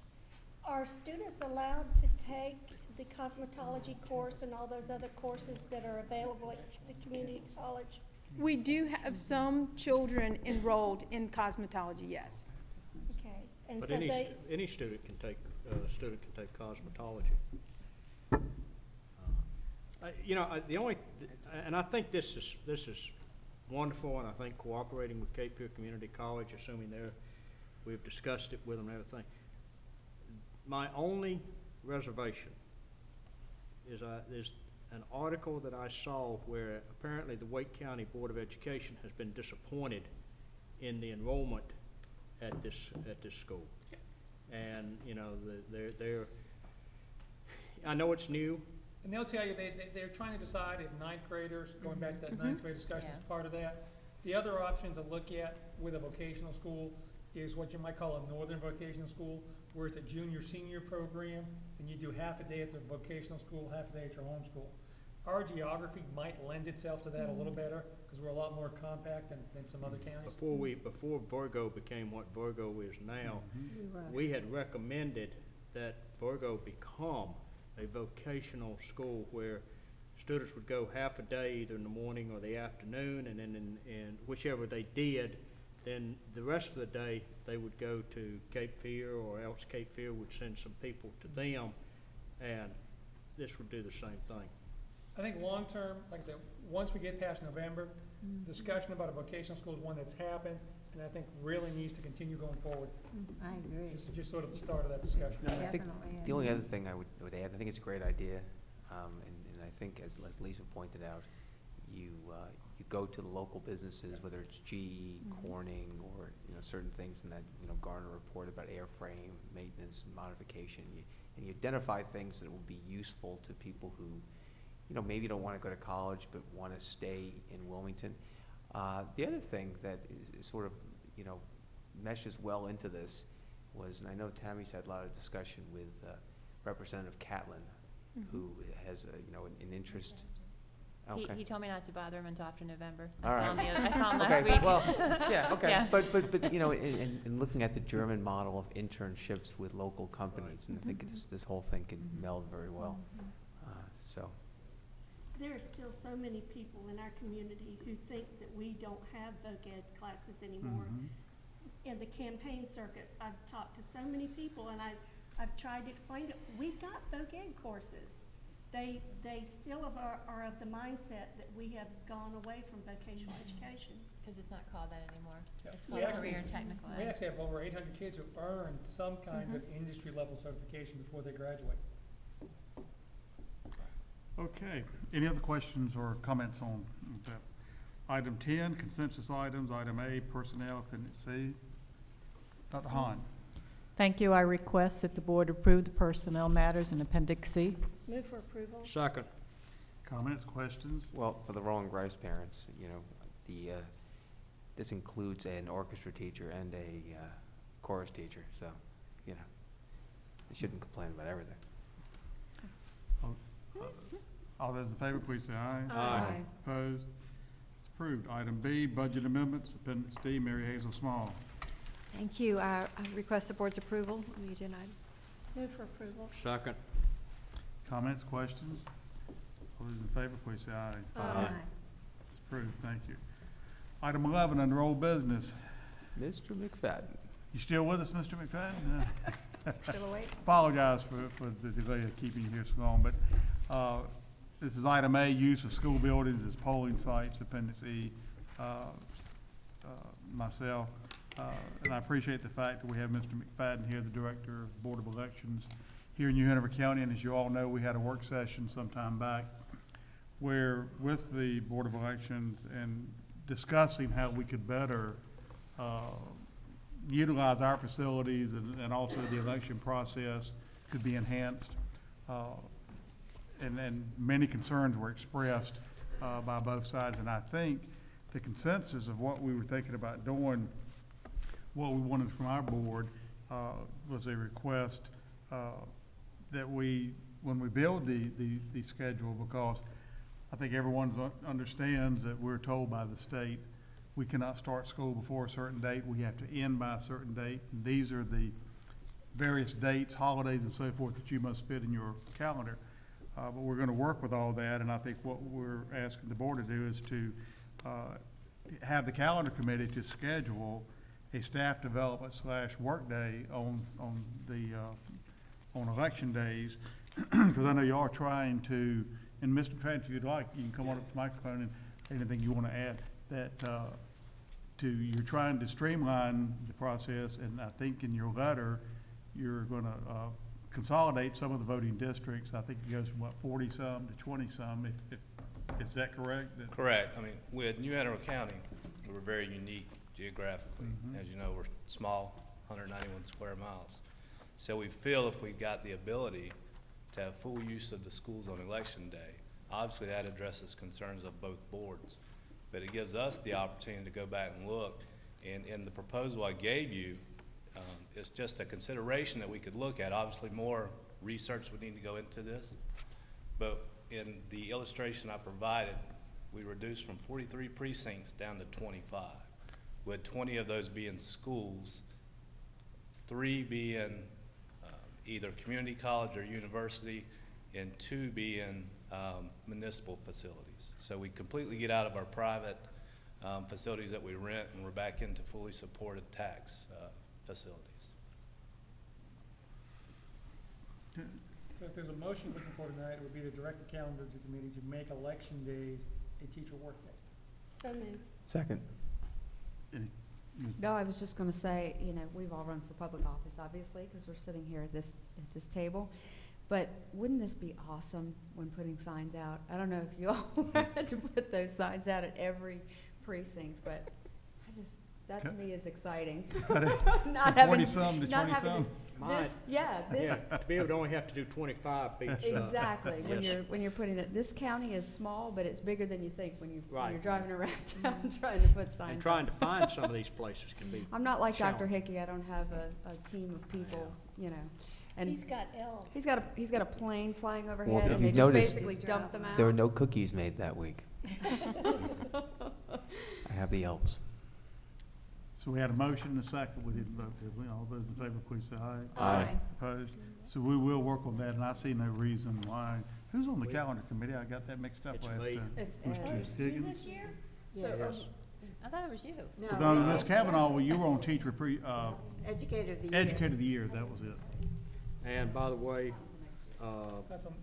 are students allowed to take the cosmetology course and all those other courses that are available at the community college? We do have some children enrolled in cosmetology, yes. Okay. And But so any student can take cosmetology. And I think this is wonderful, and I think cooperating with Cape Fear Community College, assuming we've discussed it with them and everything. My only reservation is there's an article that I saw where apparently the Wake County Board of Education has been disappointed in the enrollment at this school. And, you know, they're, I know it's new. And they'll tell you, they're trying to decide if ninth graders, going back to that ninth grade discussion Yeah. is part of that. The other option to look at with a vocational school is what you might call a northern vocational school, where it's a junior-senior program, and you do half a day at the vocational school, half a day at your home school. Our geography might lend itself to that a little better, because we're a lot more compact than some other counties. Before Virgo became what Virgo is now, we had recommended that Virgo become a vocational school where students would go half a day, either in the morning or the afternoon, and then in whichever they did, then the rest of the day, they would go to Cape Fear, or else Cape Fear would send some people to them, and this would do the same thing. I think long-term, like I said, once we get past November, discussion about a vocational school is one that's happened, and I think really needs to continue going forward. I agree. This is just sort of the start of that discussion. No, I think Definitely. the only other thing I would add, I think it's a great idea, and I think, as Lisa pointed out, you go to the local businesses, whether it's GE, Corning, or, you know, certain things in that, you know, Garner report about airframe, maintenance, modification, and you identify things that will be useful to people who, you know, maybe don't want to go to college but want to stay in Wilmington. The other thing that is sort of, you know, meshes well into this was, and I know Tammy's had a lot of discussion with Representative Catlin, who has, you know, an interest. Okay. He told me not to bother him until after November. All right. I saw him last Okay, week. well, yeah, okay. Yeah. But, you know, in looking at the German model of internships with local companies, and I think this whole thing can meld very well, so. There are still so many people in our community who think that we don't have voc ed classes anymore. In the campaign circuit, I've talked to so many people, and I've tried to explain it. We've got voc ed courses. They still are of the mindset that we have gone away from vocational education. Because it's not called that anymore. Yeah. It's We called actually- career and technical We ed. actually have over 800 kids who earned some kind of industry-level certification before they graduate. Okay, any other questions or comments on that? Item 10, consensus items, item A, personnel, appendix C. Dr. Hahn. Thank you. I request that the board approve the personnel matters in Appendix C. Move for approval. Second. Comments, questions? Well, for the Roland Grice parents, you know, this includes an orchestra teacher and a chorus teacher, so, you know, they shouldn't complain about everything. All those in favor, please say aye. Aye. Opposed? It's approved. Item B, budget amendments, appendix D, Mary Hazel Small. Thank you. I request the board's approval on the agenda item. Move for approval. Second. Comments, questions? All those in favor, please say aye. Aye. It's approved, thank you. Item 11, under old business. Mr. McFadden. You still with us, Mr. McFadden? Still awake? Apologize for the delay of keeping you here so long, but this is item A, use of school buildings as polling sites, appendix E. Myself, and I appreciate the fact that we have Mr. McFadden here, the Director of Board of Elections here in New Hanover County, and as you all know, we had a work session some time back where with the Board of Elections and discussing how we could better utilize our facilities and also the election process could be enhanced. And many concerns were expressed by both sides, and I think the consensus of what we were thinking about doing, what we wanted from our board, was a request that when we build the schedule, because I think everyone understands that we're told by the state we cannot start school before a certain date, we have to end by a certain date, and these are the various dates, holidays and so forth that you must fit in your calendar. But we're gonna work with all that, and I think what we're asking the board to do is to have the calendar committee to schedule a staff development / work day on election days, because I know you are trying to, and Mr. McFadden, if you'd like, you can come on up to the microphone and anything you want to add, that you're trying to streamline the process, and I think in your letter, you're gonna consolidate some of the voting districts. I think it goes from, what, 40-some to 20-some, is that correct? Correct. I mean, with New Hanover County, we're very unique geographically. As you know, we're small, 191 square miles. So we feel if we got the ability to have full use of the schools on election day, obviously that addresses concerns of both boards. But it gives us the opportunity to go back and look. And in the proposal I gave you, it's just a consideration that we could look at. Obviously, more research would need to go into this. But in the illustration I provided, we reduced from 43 precincts down to 25, with 20 of those being schools, 3 being either community college or university, and 2 being municipal facilities. So we completely get out of our private facilities that we rent, and we're back into fully supported tax facilities. So if there's a motion looking for tonight, it would be to direct the calendar to committee to make election days a teacher workday. So moved. Second. No, I was just gonna say, you know, we've all run for public office, obviously, because we're sitting here at this table. But wouldn't this be awesome when putting signs out? I don't know if you all wanted to put those signs out at every precinct, but that to me is exciting. Not having, 40-some to not having 20-some. this, yeah, this. Yeah, to be able to only have to do 25 beats. Exactly, yes. when you're putting it, this county is small, but it's bigger than you think when you're Right. driving around town trying to put signs. And trying to find some of these places can be. I'm not like Dr. challenging. Hickey, I don't have a team of people, you know. And He's got elves. he's got a plane flying Well, overhead, if and they you've just noticed, basically dump them out. There were no cookies made that week. I have the elves. So we had a motion and a second. We didn't vote, did we? All those in favor, please say aye. Aye. Opposed? So we will work on that, and I see no reason why. Who's on the calendar committee? I got that mixed up It's last me. time. It's Mr. You Higgins? this year? Yes. I thought it was you. No, Ms. Kavanaugh, well, you were on teacher Educator of the year. educator of the year, that was it. And by the way,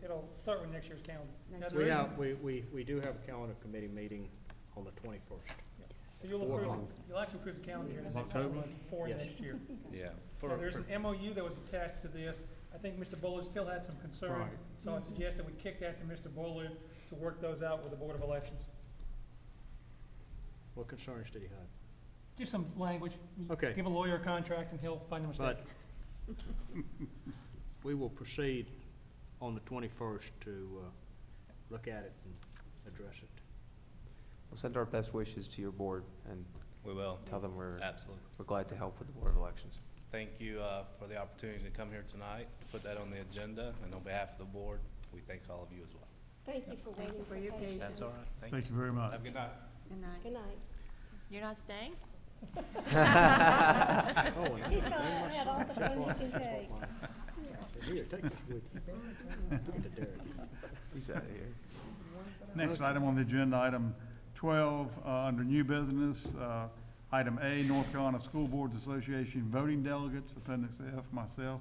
It'll start with next year's calendar. Now, Next there we is- have, we do have a calendar committee meeting on the 21st. So you'll actually approve the calendar here in the next couple October? months for Yes. next year. Yeah. Now, there's an MOU that was attached to this. I think Mr. Bullock still had some concerns, Right. so I suggested we kick that to Mr. Bullock to work those out with the Board of Elections. What concerns did he have? Just some language. You Okay. Give a lawyer a contract and he'll find a mistake. But we will proceed on the 21st to look at it and address it. We'll send our best wishes to your board and We will. tell them we're Absolutely. glad to help with the Board of Elections. Thank you for the opportunity to come here tonight, to put that on the agenda, and on behalf of the board, we thank all of you as well. Thank you for waiting for your patience. That's all right. Thank Thank you very much. Have a good night. Good night. Good night. You're not staying? Oh, and He thought I had all the fun he can take. here, take this with you. Give it to Derek. He's out of here. Next item on the agenda, item 12, under new business, item A, North Carolina School Boards Association voting delegates, Appendix F, myself.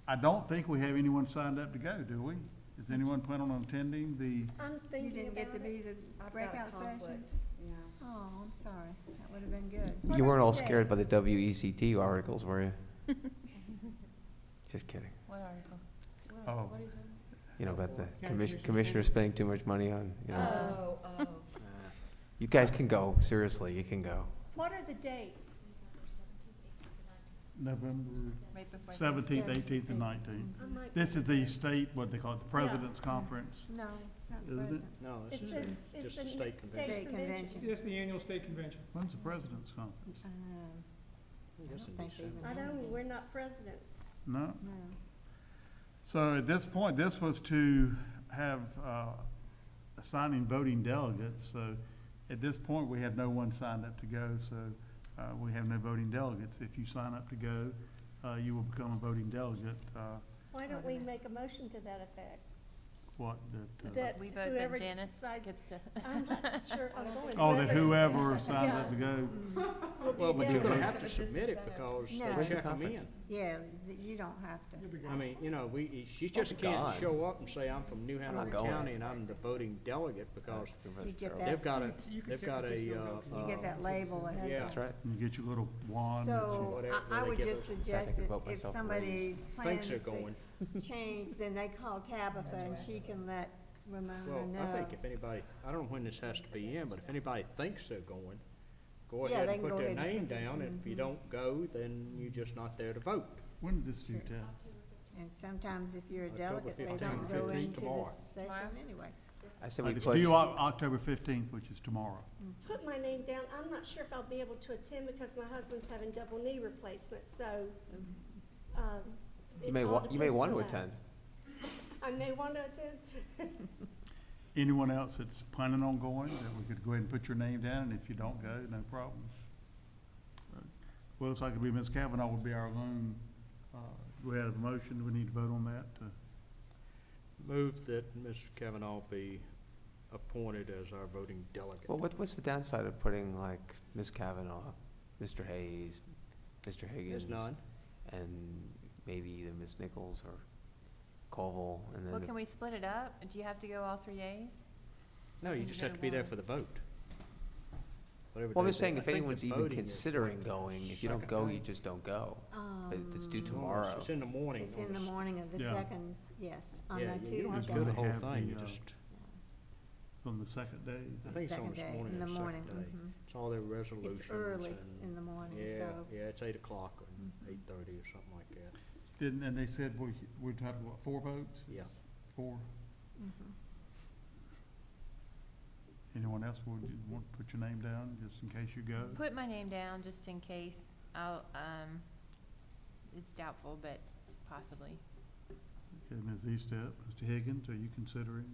I don't think we have anyone signed up to go, do we? Is anyone planning on attending the, I'm You thinking didn't get to about it. be the I've got a breakout conflict, session? yeah. Oh, I'm sorry. That would have been good. What You are weren't the all scared by the dates? WECT articles, were you? Just kidding. What article? oh, You know, about the County commissioner spending too much money on, you know. Oh. You guys can go, seriously, you can go. What are the dates? November Right before 17th, 18th, and 19th? I might This is be- the state, what they call it, the President's Conference. No, it's not the Isn't it? president. No, this It's is the, just it's a the state state convention. State convention. convention. It's the annual state convention. When's the President's Conference? I Yes, don't in think December. even I know, have we're not presidents. No? No. So at this point, this was to have assigning voting delegates. So at this point, we have no one signed up to go, so we have no voting delegates. If you sign up to go, you will become a voting delegate. Why don't we make a motion to that effect? What, that, That We vote whoever that Janice decides- gets to. I'm not sure I'm going. oh, that whoever signs up to go, will be Well, but you're gonna delegate. have to submit it because No. they Where's the check them conference? in. Yeah, you don't have to. I mean, you know, she just can't God. show up and say, I'm from New not Hanover going. County and I'm the voting delegate because You get they've that, got a, You can they've got a, you get that label ahead. yeah. That's right. you get your little wand. that you- So Whatever, I they would give just us- suggest could that vote if myself somebody's thinks plans they're to going. change, then they call Tabitha and she can let Ramona Well, know. I think if anybody, I don't know when this has to be in, but if anybody thinks they're going, go Yeah, ahead they and can put go their ahead and name put it- down. If you don't go, then you're just not there to vote. When is this due to? And sometimes if you're a October delegate, they 15th, don't go 15th into tomorrow. the session anyway. I said we It's put, due October 15th, which is tomorrow. Put my name down. I'm not sure if I'll be able to attend because my husband's having double knee replacement, so, you it may all want, you may depends want to on that. attend. I may want to attend. Anyone else that's planning on going, that we could go ahead and put your name down, and if you don't go, no problem. Well, looks like it'll be Ms. Kavanaugh would be our lone, we have a motion, do we need to vote on that? Move that Ms. Kavanaugh be appointed as our voting delegate. Well, what's the downside of putting like Ms. Kavanaugh, Mr. Hayes, Mr. Higgins? There's none. And maybe either Ms. Nichols or Colville, and then. Well, if- can we split it up? Do you have to go all 3 days? No, you You just go have to to be there one. for the vote. Whatever Well, I'm day just saying, I if think the anyone's even voting is considering like the going, if you don't second go, day. you just don't go. But it's due No, tomorrow. It's in the morning. It's on in the s- morning of the Yeah. second, yes, on Yeah, the you don't have Tuesday. to do the whole Have thing, you the, just, On the second day? I think it's on Second this day, morning in or the second morning, day. mhm. It's all their resolutions It's early and- in the morning, Yeah, so. yeah, it's 8 o'clock or 8:30 or something like that. Didn't, and they said we'd have, what, 4 votes? Yeah. 4? Mhm. Anyone else would want to put your name down, just in case you go? Put my name down just in case. I'll, it's doubtful, but possibly. Okay, Ms. Eastep, Mr. Higgins, are you considering,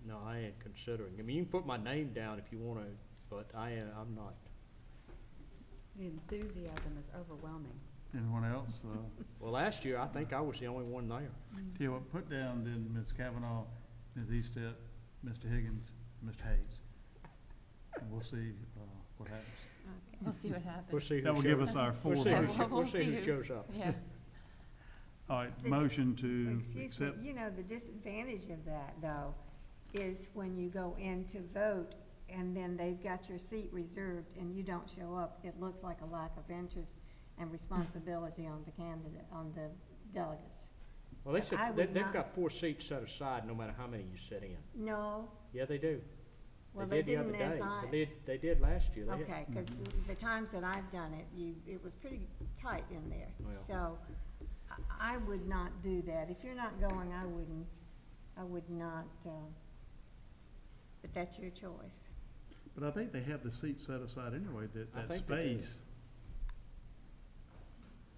No, I ain't considering. I mean, you can put my name down if you want to, but I'm not. The enthusiasm is overwhelming. anyone else? Well, last year, I think I was the only one there. Tell you what, put down then Ms. Kavanaugh, Ms. Eastep, Mr. Higgins, Mr. Hayes. And we'll see, what happens. Okay. We'll see what happens. We'll see who That will shows give us our 4 We'll see who votes. sho- We'll we'll see see who who- shows up. Yeah. All right, The- motion to Excuse me, accept. you know, the disadvantage of that, though, is when you go in to vote, and then they've got your seat reserved, and you don't show up, it looks like a lack of interest and responsibility on the candidate, on the delegates. Well, they So I said, would they've not- got 4 seats set aside, no matter how many you sit in. No, Yeah, they do. well, they did the other didn't as day. I. They did last year. They had- Okay, because the times that I've done it, it was pretty tight in there. Well. So I would not do that. If you're not going, I would not, but that's your choice. But I think they have the seats set aside anyway, I that think they do. space.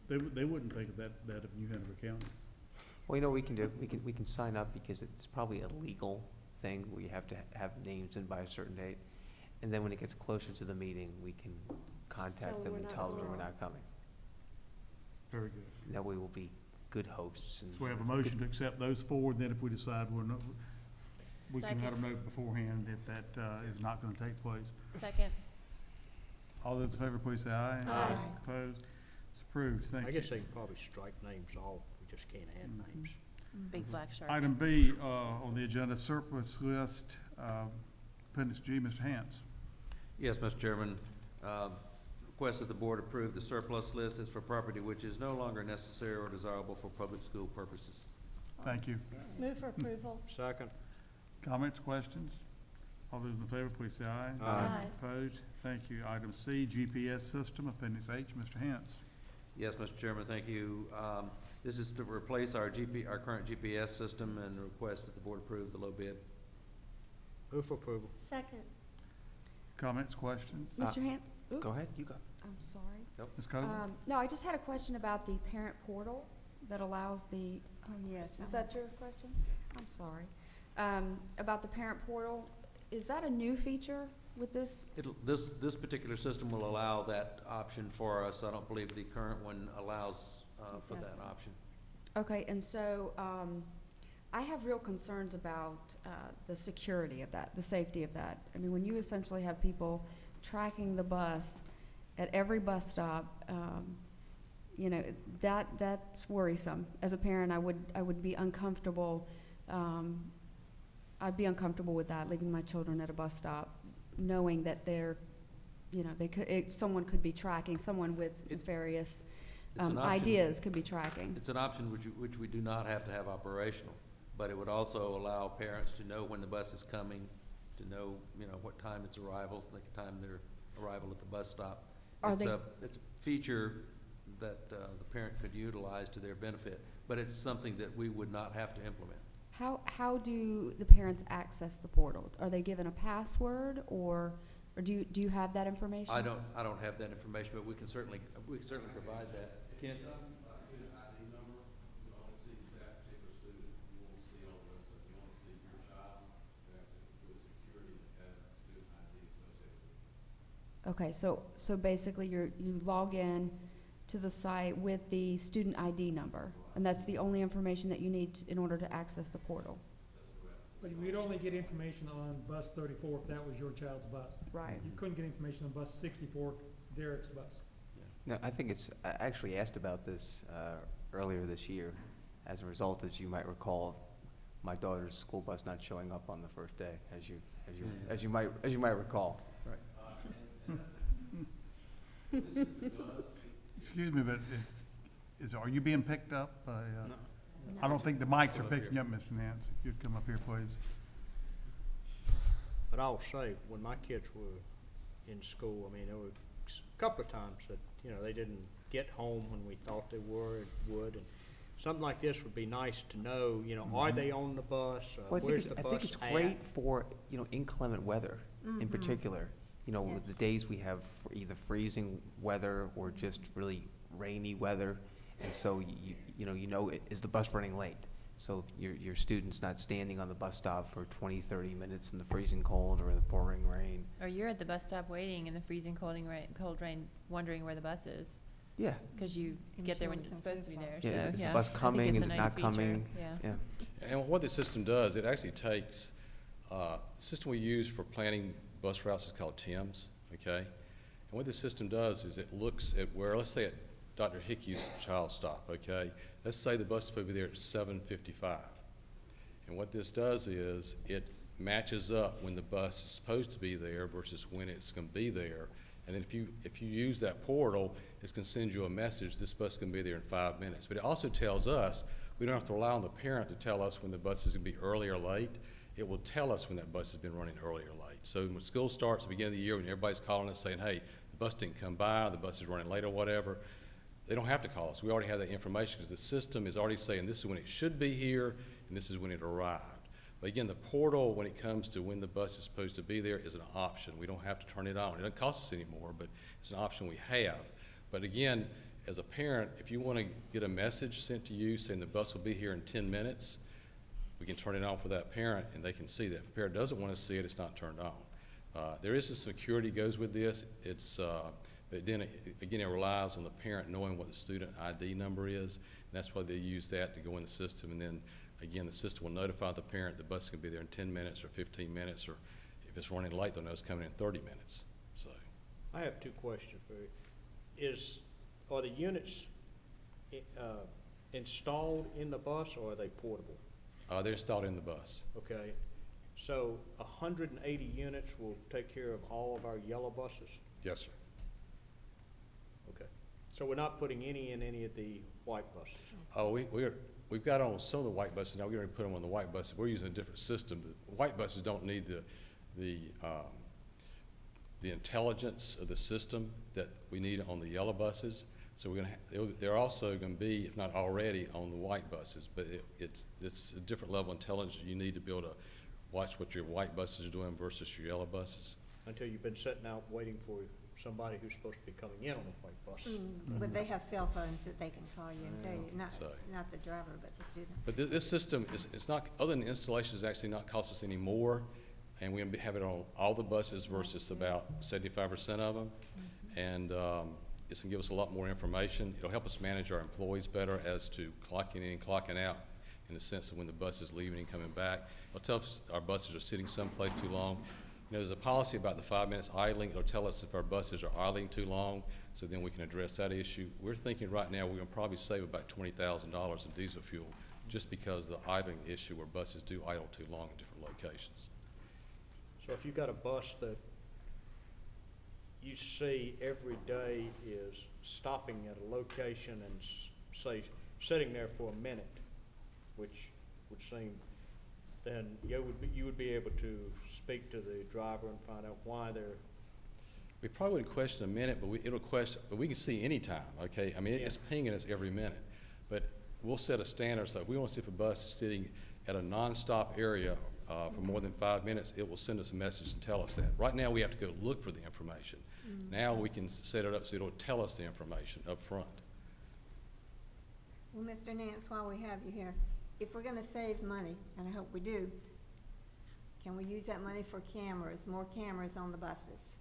They wouldn't think of that of New Hanover County. Well, you know what we can do? We can sign up because it's probably a legal thing where you have to have names in by a certain date. And then when it gets closer to the meeting, we can contact Tell them them we're and not tell them going. we're not coming. Very good. And that way we'll be good hosts and. So we have a motion to accept those 4, and then if we decide we're not, we can let them know beforehand if that is not going to take place. Second. All those in favor, please say aye. Aye. Opposed? It's approved, thank I you. guess they can probably strike names off. We just can't add names. Big black shark. Item B on the agenda, surplus list, Appendix G, Mr. Hance. Yes, Mr. Chairman. Request that the board approve the surplus list is for property which is no longer necessary or desirable for public school purposes. Thank you. Move for approval. Second. Comments, questions? All those in favor, please say aye. Aye. Opposed? Thank you. Item C, GPS system, Appendix H, Mr. Hance. Yes, Mr. Chairman, thank you. This is to replace our current GPS system and request that the board approve the low bid. Move for approval. Second. Comments, questions? Mr. Hance? Oop, Go ahead, you go. I'm sorry. Ms. Coleman? No, I just had a question about the parent portal that allows the, Oh, yes. is that your question? I'm sorry. About the parent portal, is that a new feature with this? This particular system will allow that option for us. I don't believe the current one allows for that option. Okay, and so, I have real concerns about the security of that, the safety of that. I mean, when you essentially have people tracking the bus at every bus stop, you know, that's worrisome. As a parent, I would be uncomfortable, I'd be uncomfortable with that, leaving my children at a bus stop, knowing that they're, you know, someone could be tracking, someone with nefarious It's an option. ideas could be tracking. It's an option which we do not have to have operational, but it would also allow parents to know when the bus is coming, to know, what time its arrival, like the time their arrival at the bus stop. It's a feature that the parent could utilize to their benefit, but it's something that we would not have to implement. How do the parents access the portal? Are they given a password, or do you have that information? I don't have that information, but we can certainly provide that. Ken? Okay, so basically you log in to the site with the student ID number, and that's the only information that you need in order to access the portal. But you'd only get information on bus 34 if that was your child's bus. Right. You couldn't get information on bus 64, Derek's bus. No, I think I actually asked about this earlier this year. As a result, as you might recall, my daughter's school bus not showing up on the first day, as you might recall. Right. Excuse me, but are you being picked up by, I don't think the mics are picking you up, Mr. Nance. If you'd come up here, please. But I'll say, when my kids were in school, there were a couple of times that, they didn't get home when we thought they would, and something like this would be nice to know, are they on the bus? Well, Where's the bus I think it's at? great for, inclement weather in particular. With the days we have either freezing weather or just really rainy weather. And so, is the bus running late? So your student's not standing on the bus stop for 20, 30 minutes in the freezing cold or the pouring rain. Or you're at the bus stop waiting in the freezing cold rain, wondering where the bus is. Yeah. Because you get there when you're supposed to be there. Yeah, So, is the bus coming? Is it not coming? Yeah. And what the system does, it actually takes, the system we use for planning bus routes is called TIMS, okay? And what the system does is it looks at where, let's say at Dr. Hickey's child stop, okay? Let's say the bus is supposed to be there at 7:55. And what this does is it matches up when the bus is supposed to be there versus when it's going to be there. And then if you use that portal, it's going to send you a message, this bus is going to be there in 5 minutes. But it also tells us, we don't have to rely on the parent to tell us when the bus is going to be early or late. It will tell us when that bus has been running early or late. So when school starts at the beginning of the year, when everybody's calling us saying, hey, the bus didn't come by, the bus is running late or whatever, they don't have to call us. We already have that information because the system is already saying this is when it should be here and this is when it arrived. But again, the portal, when it comes to when the bus is supposed to be there, is an option. We don't have to turn it on. It doesn't cost us anymore, but it's an option we have. But again, as a parent, if you want to get a message sent to you saying the bus will be here in 10 minutes, we can turn it on for that parent and they can see that. If the parent doesn't want to see it, it's not turned on. There is a security goes with this. But then again, it relies on the parent knowing what the student ID number is, and that's why they use that to go in the system. And then again, the system will notify the parent the bus can be there in 10 minutes or 15 minutes, or if it's running late, they'll know it's coming in 30 minutes. So I have two questions for you. Are the units installed in the bus, or are they portable? they're installed in the bus. Okay, so 180 units will take care of all of our yellow buses? Yes, sir. Okay, so we're not putting any in any of the white buses? Oh, we've got on some of the white buses now. We already put them on the white buses. We're using a different system. The white buses don't need the intelligence of the system that we need on the yellow buses. So they're also going to be, if not already, on the white buses. But it's a different level of intelligence you need to be able to watch what your white buses are doing versus your yellow buses. Until you've been sitting out waiting for somebody who's supposed to be coming in on the white bus. But they have cell phones that they can call you and tell you, not the driver, but the student. But this system, it's not, other than installation, is actually not cost us any more. And we have it on all the buses versus about 75% of them. And it's going to give us a lot more information. It'll help us manage our employees better as to clocking in and clocking out, in the sense of when the bus is leaving and coming back. It'll tell us if our buses are sitting someplace too long. There's a policy about the 5 minutes idling. It'll tell us if our buses are idling too long, so then we can address that issue. We're thinking right now we're going to probably save about $20,000 in diesel fuel just because of the idling issue where buses do idle too long in different locations. So if you've got a bus that you see every day is stopping at a location and say, sitting there for a minute, which would seem, then you would be able to speak to the driver and find out why they're. We probably wouldn't question a minute, but but we can see any time, okay? I mean, it's pinging us every minute, but we'll set a standard. So if we want to see if a bus is sitting at a nonstop area for more than 5 minutes, it will send us a message and tell us that. Right now, we have to go look for the information. Now we can set it up so it'll tell us the information up front. Well, Mr. Nance, while we have you here, if we're gonna save money, and I hope we do, can we use that money for cameras, more cameras on the buses?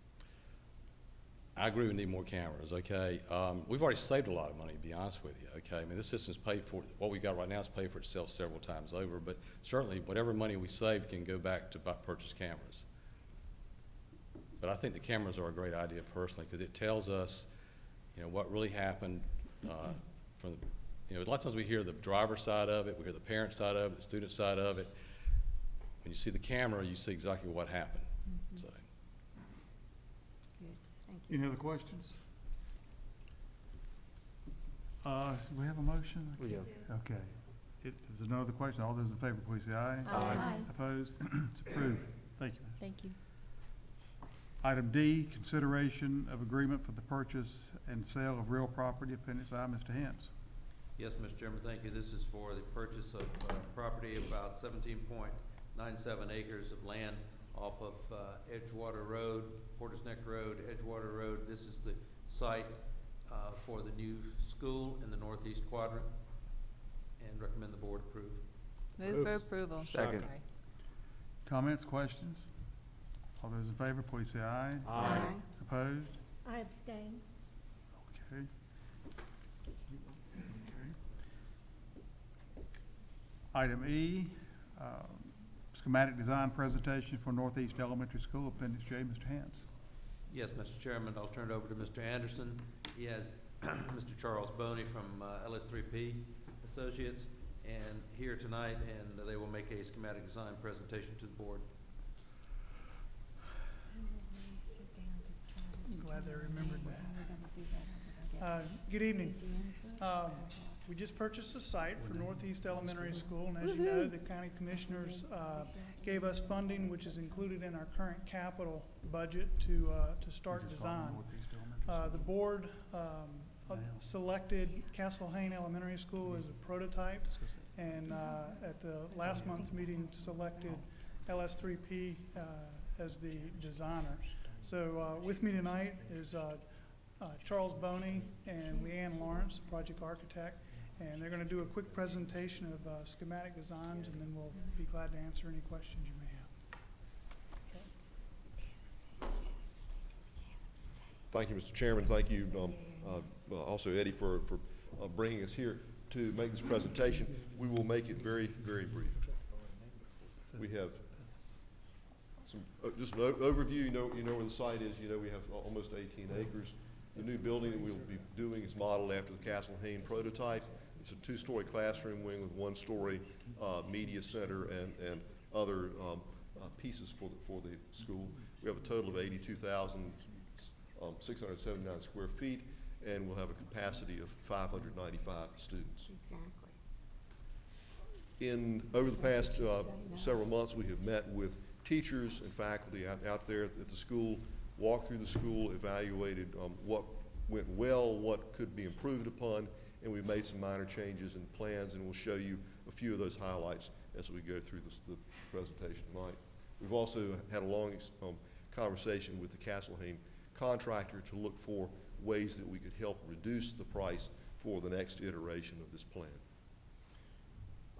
I agree we need more cameras, okay? We've already saved a lot of money, to be honest with you, okay? I mean, this system's paid for, what we got right now is paid for itself several times over, but certainly whatever money we save can go back to purchase cameras. But I think the cameras are a great idea personally, because it tells us, you know, what really happened from, you know, a lot of times we hear the driver's side of it, we hear the parent side of it, the student side of it. When you see the camera, you see exactly what happened, so. Any other questions? Do we have a motion? We do. Okay. If there's no other question, all those in favor, please say aye. Aye. Opposed? It's approved. Thank you. Thank you. Item D, consideration of agreement for the purchase and sale of real property, Appendix I, Mr. Hance. Yes, Mr. Chairman, thank you. This is for the purchase of property, about 17.97 acres of land off of Edgewater Road, Porter's Neck Road, Edgewater Road. This is the site for the new school in the northeast quadrant, and recommend the board approve. Move for approval. Second. Comments, questions? All those in favor, please say aye. Aye. Opposed? I abstain. Okay. Item E, schematic design presentation for Northeast Elementary School, Appendix J, Mr. Hance. Yes, Mr. Chairman, I'll turn it over to Mr. Anderson. He has Mr. Charles Boney from LS3P Associates and here tonight, and they will make a schematic design presentation to the board. I'm glad they remembered that. Good evening. We just purchased a site for Northeast Elementary School, and as you know, the county commissioners gave us funding, which is included in our current capital budget to start design. The board selected Castle Hayne Elementary School as a prototype, and at the last month's meeting selected LS3P as the designer. So with me tonight is Charles Boney and Leanne Lawrence, project architect, and they're going to do a quick presentation of schematic designs, and then we'll be glad to answer any questions you may have. Thank you, Mr. Chairman. Thank you also, Eddie, for bringing us here to make this presentation. We will make it very, very brief. We have some, just an overview. You know where the site is. You know we have almost 18 acres. The new building that we'll be doing is modeled after the Castle Hayne prototype. It's a 2-story classroom wing with 1-story media center and other pieces for the school. We have a total of 82,679 square feet, and we'll have a capacity of 595 students. Exactly. Over the past several months, we have met with teachers and faculty out there at the school, walked through the school, evaluated what went well, what could be improved upon, and we've made some minor changes in plans, and we'll show you a few of those highlights as we go through the presentation tonight. We've also had a long conversation with the Castle Hayne contractor to look for ways that we could help reduce the price for the next iteration of this plan.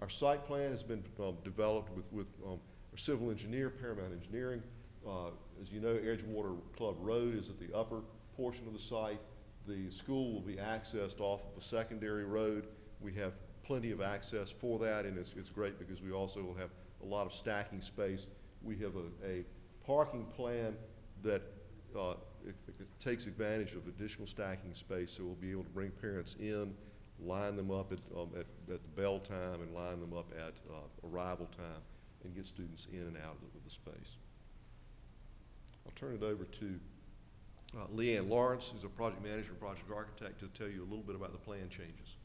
Our site plan has been developed with our civil engineer, Paramount Engineering. As you know, Edgewater Club Road is at the upper portion of the site. The school will be accessed off of a secondary road. We have plenty of access for that, and it's great because we also will have a lot of stacking space. We have a parking plan that it takes advantage of additional stacking space, so we'll be able to bring parents in, line them up at the bell time, and line them up at arrival time, and get students in and out of the space. I'll turn it over to Leanne Lawrence, who's a project manager and project architect, to tell you a little bit about the plan changes.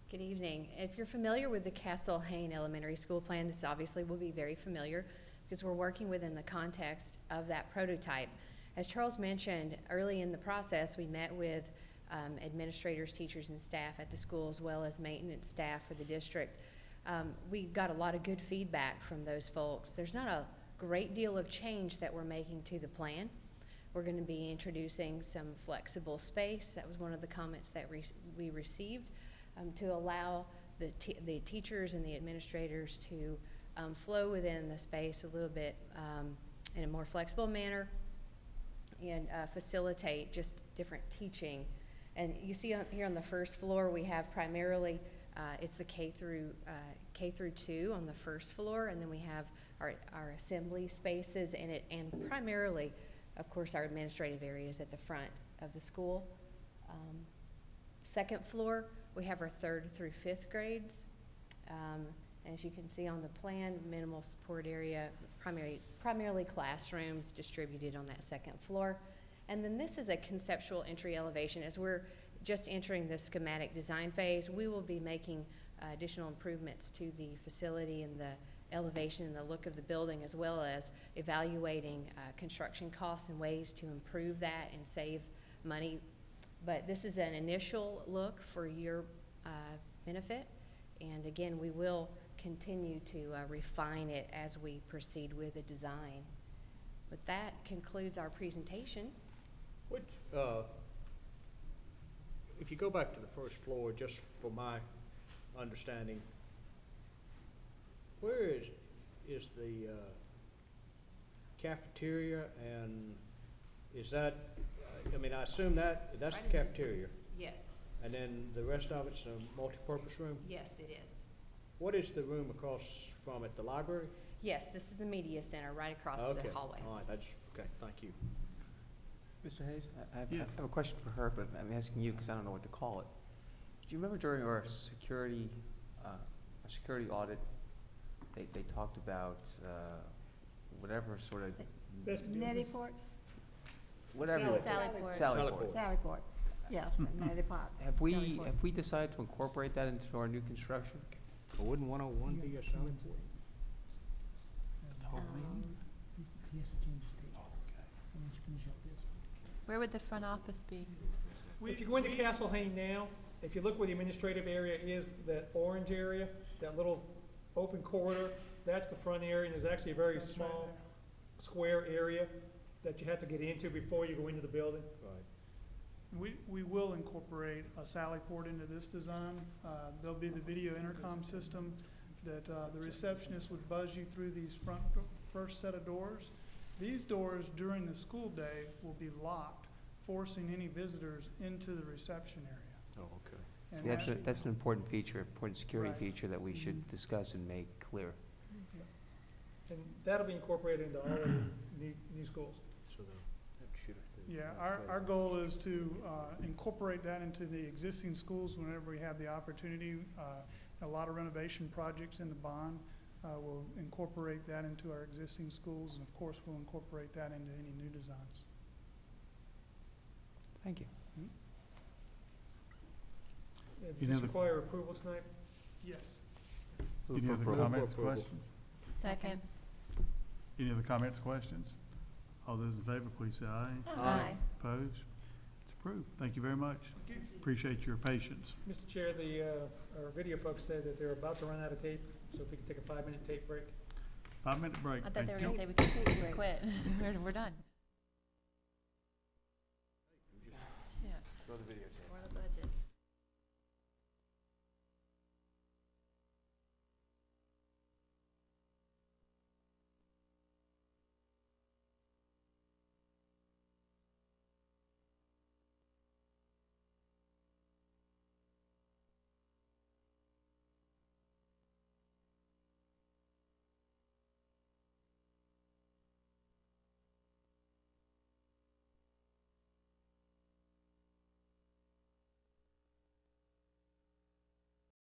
Good evening. If you're familiar with the Castle Hayne Elementary School plan, this obviously will be very familiar because we're working within the context of that prototype. As Charles mentioned, early in the process, we met with administrators, teachers, and staff at the school, as well as maintenance staff for the district. We got a lot of good feedback from those folks. There's not a great deal of change that we're making to the plan. We're going to be introducing some flexible space. That was one of the comments that we received, to allow the teachers and the administrators to flow within the space a little bit in a more flexible manner and facilitate just different teaching. And you see here on the first floor, we have primarily, it's the K through 2 on the first floor, and then we have our assembly spaces in it, and primarily, of course, our administrative areas at the front of the school. Second floor, we have our 3rd through 5th grades. As you can see on the plan, minimal support area, primarily classrooms distributed on that second floor. And then this is a conceptual entry elevation. As we're just entering the schematic design phase, we will be making additional improvements to the facility and the elevation and the look of the building, as well as evaluating construction costs and ways to improve that and save money. But this is an initial look for your benefit. And again, we will continue to refine it as we proceed with the design. But that concludes our presentation. Which, if you go back to the first floor, just for my understanding, where is the cafeteria, and is that, I mean, I assume that's the cafeteria? Yes. And then the rest of it's a multi-purpose room? Yes, it is. What is the room across from it, the library? Yes, this is the media center right across Okay. the hallway. All right, that's, okay, thank you. Mr. Hayes, I Yes. have a question for her, but I'm asking you because I don't know what to call it. Do you remember during our security audit, they talked about whatever sort of Neti ports, whatever Sally Port. Sally Port. Sally port, yeah, neti pot. Have Sally port. we decided to incorporate that into our new construction? But wouldn't 101 be a selling point? Where would the front office be? If you go into Castle Hayne now, if you look where the administrative area is, that orange area, that little open corridor, that's the front area, and there's actually a very small square area that you have to get into before you go into the building. Right. We will incorporate a Sally port into this design. There'll be the video intercom system that the receptionist would buzz you through these first set of doors. These doors during the school day will be locked, forcing any visitors into the reception area. Oh, okay. And That's an important feature, important security Right. feature that we should discuss and make clear. And that'll be incorporated into all of the new schools. So they'll have to shoot it through. Yeah, our goal is to incorporate that into the existing schools whenever we have the opportunity. A lot of renovation projects in the bond will incorporate that into our existing schools, and of course, we'll incorporate that into any new designs. Thank you. Does You this know the- require approval tonight? Yes. Move Any for other approval. comments, approval. questions? Second. Any other comments, questions? All those in favor, please say aye. Aye. Opposed? It's approved. Thank you very much. Appreciate your patience. Mr. Chair, our video folks said that they're about to run out of tape, so if we could take a 5-minute tape break. 5-minute break. I thought they were Thank gonna you. say we could just quit. We're done.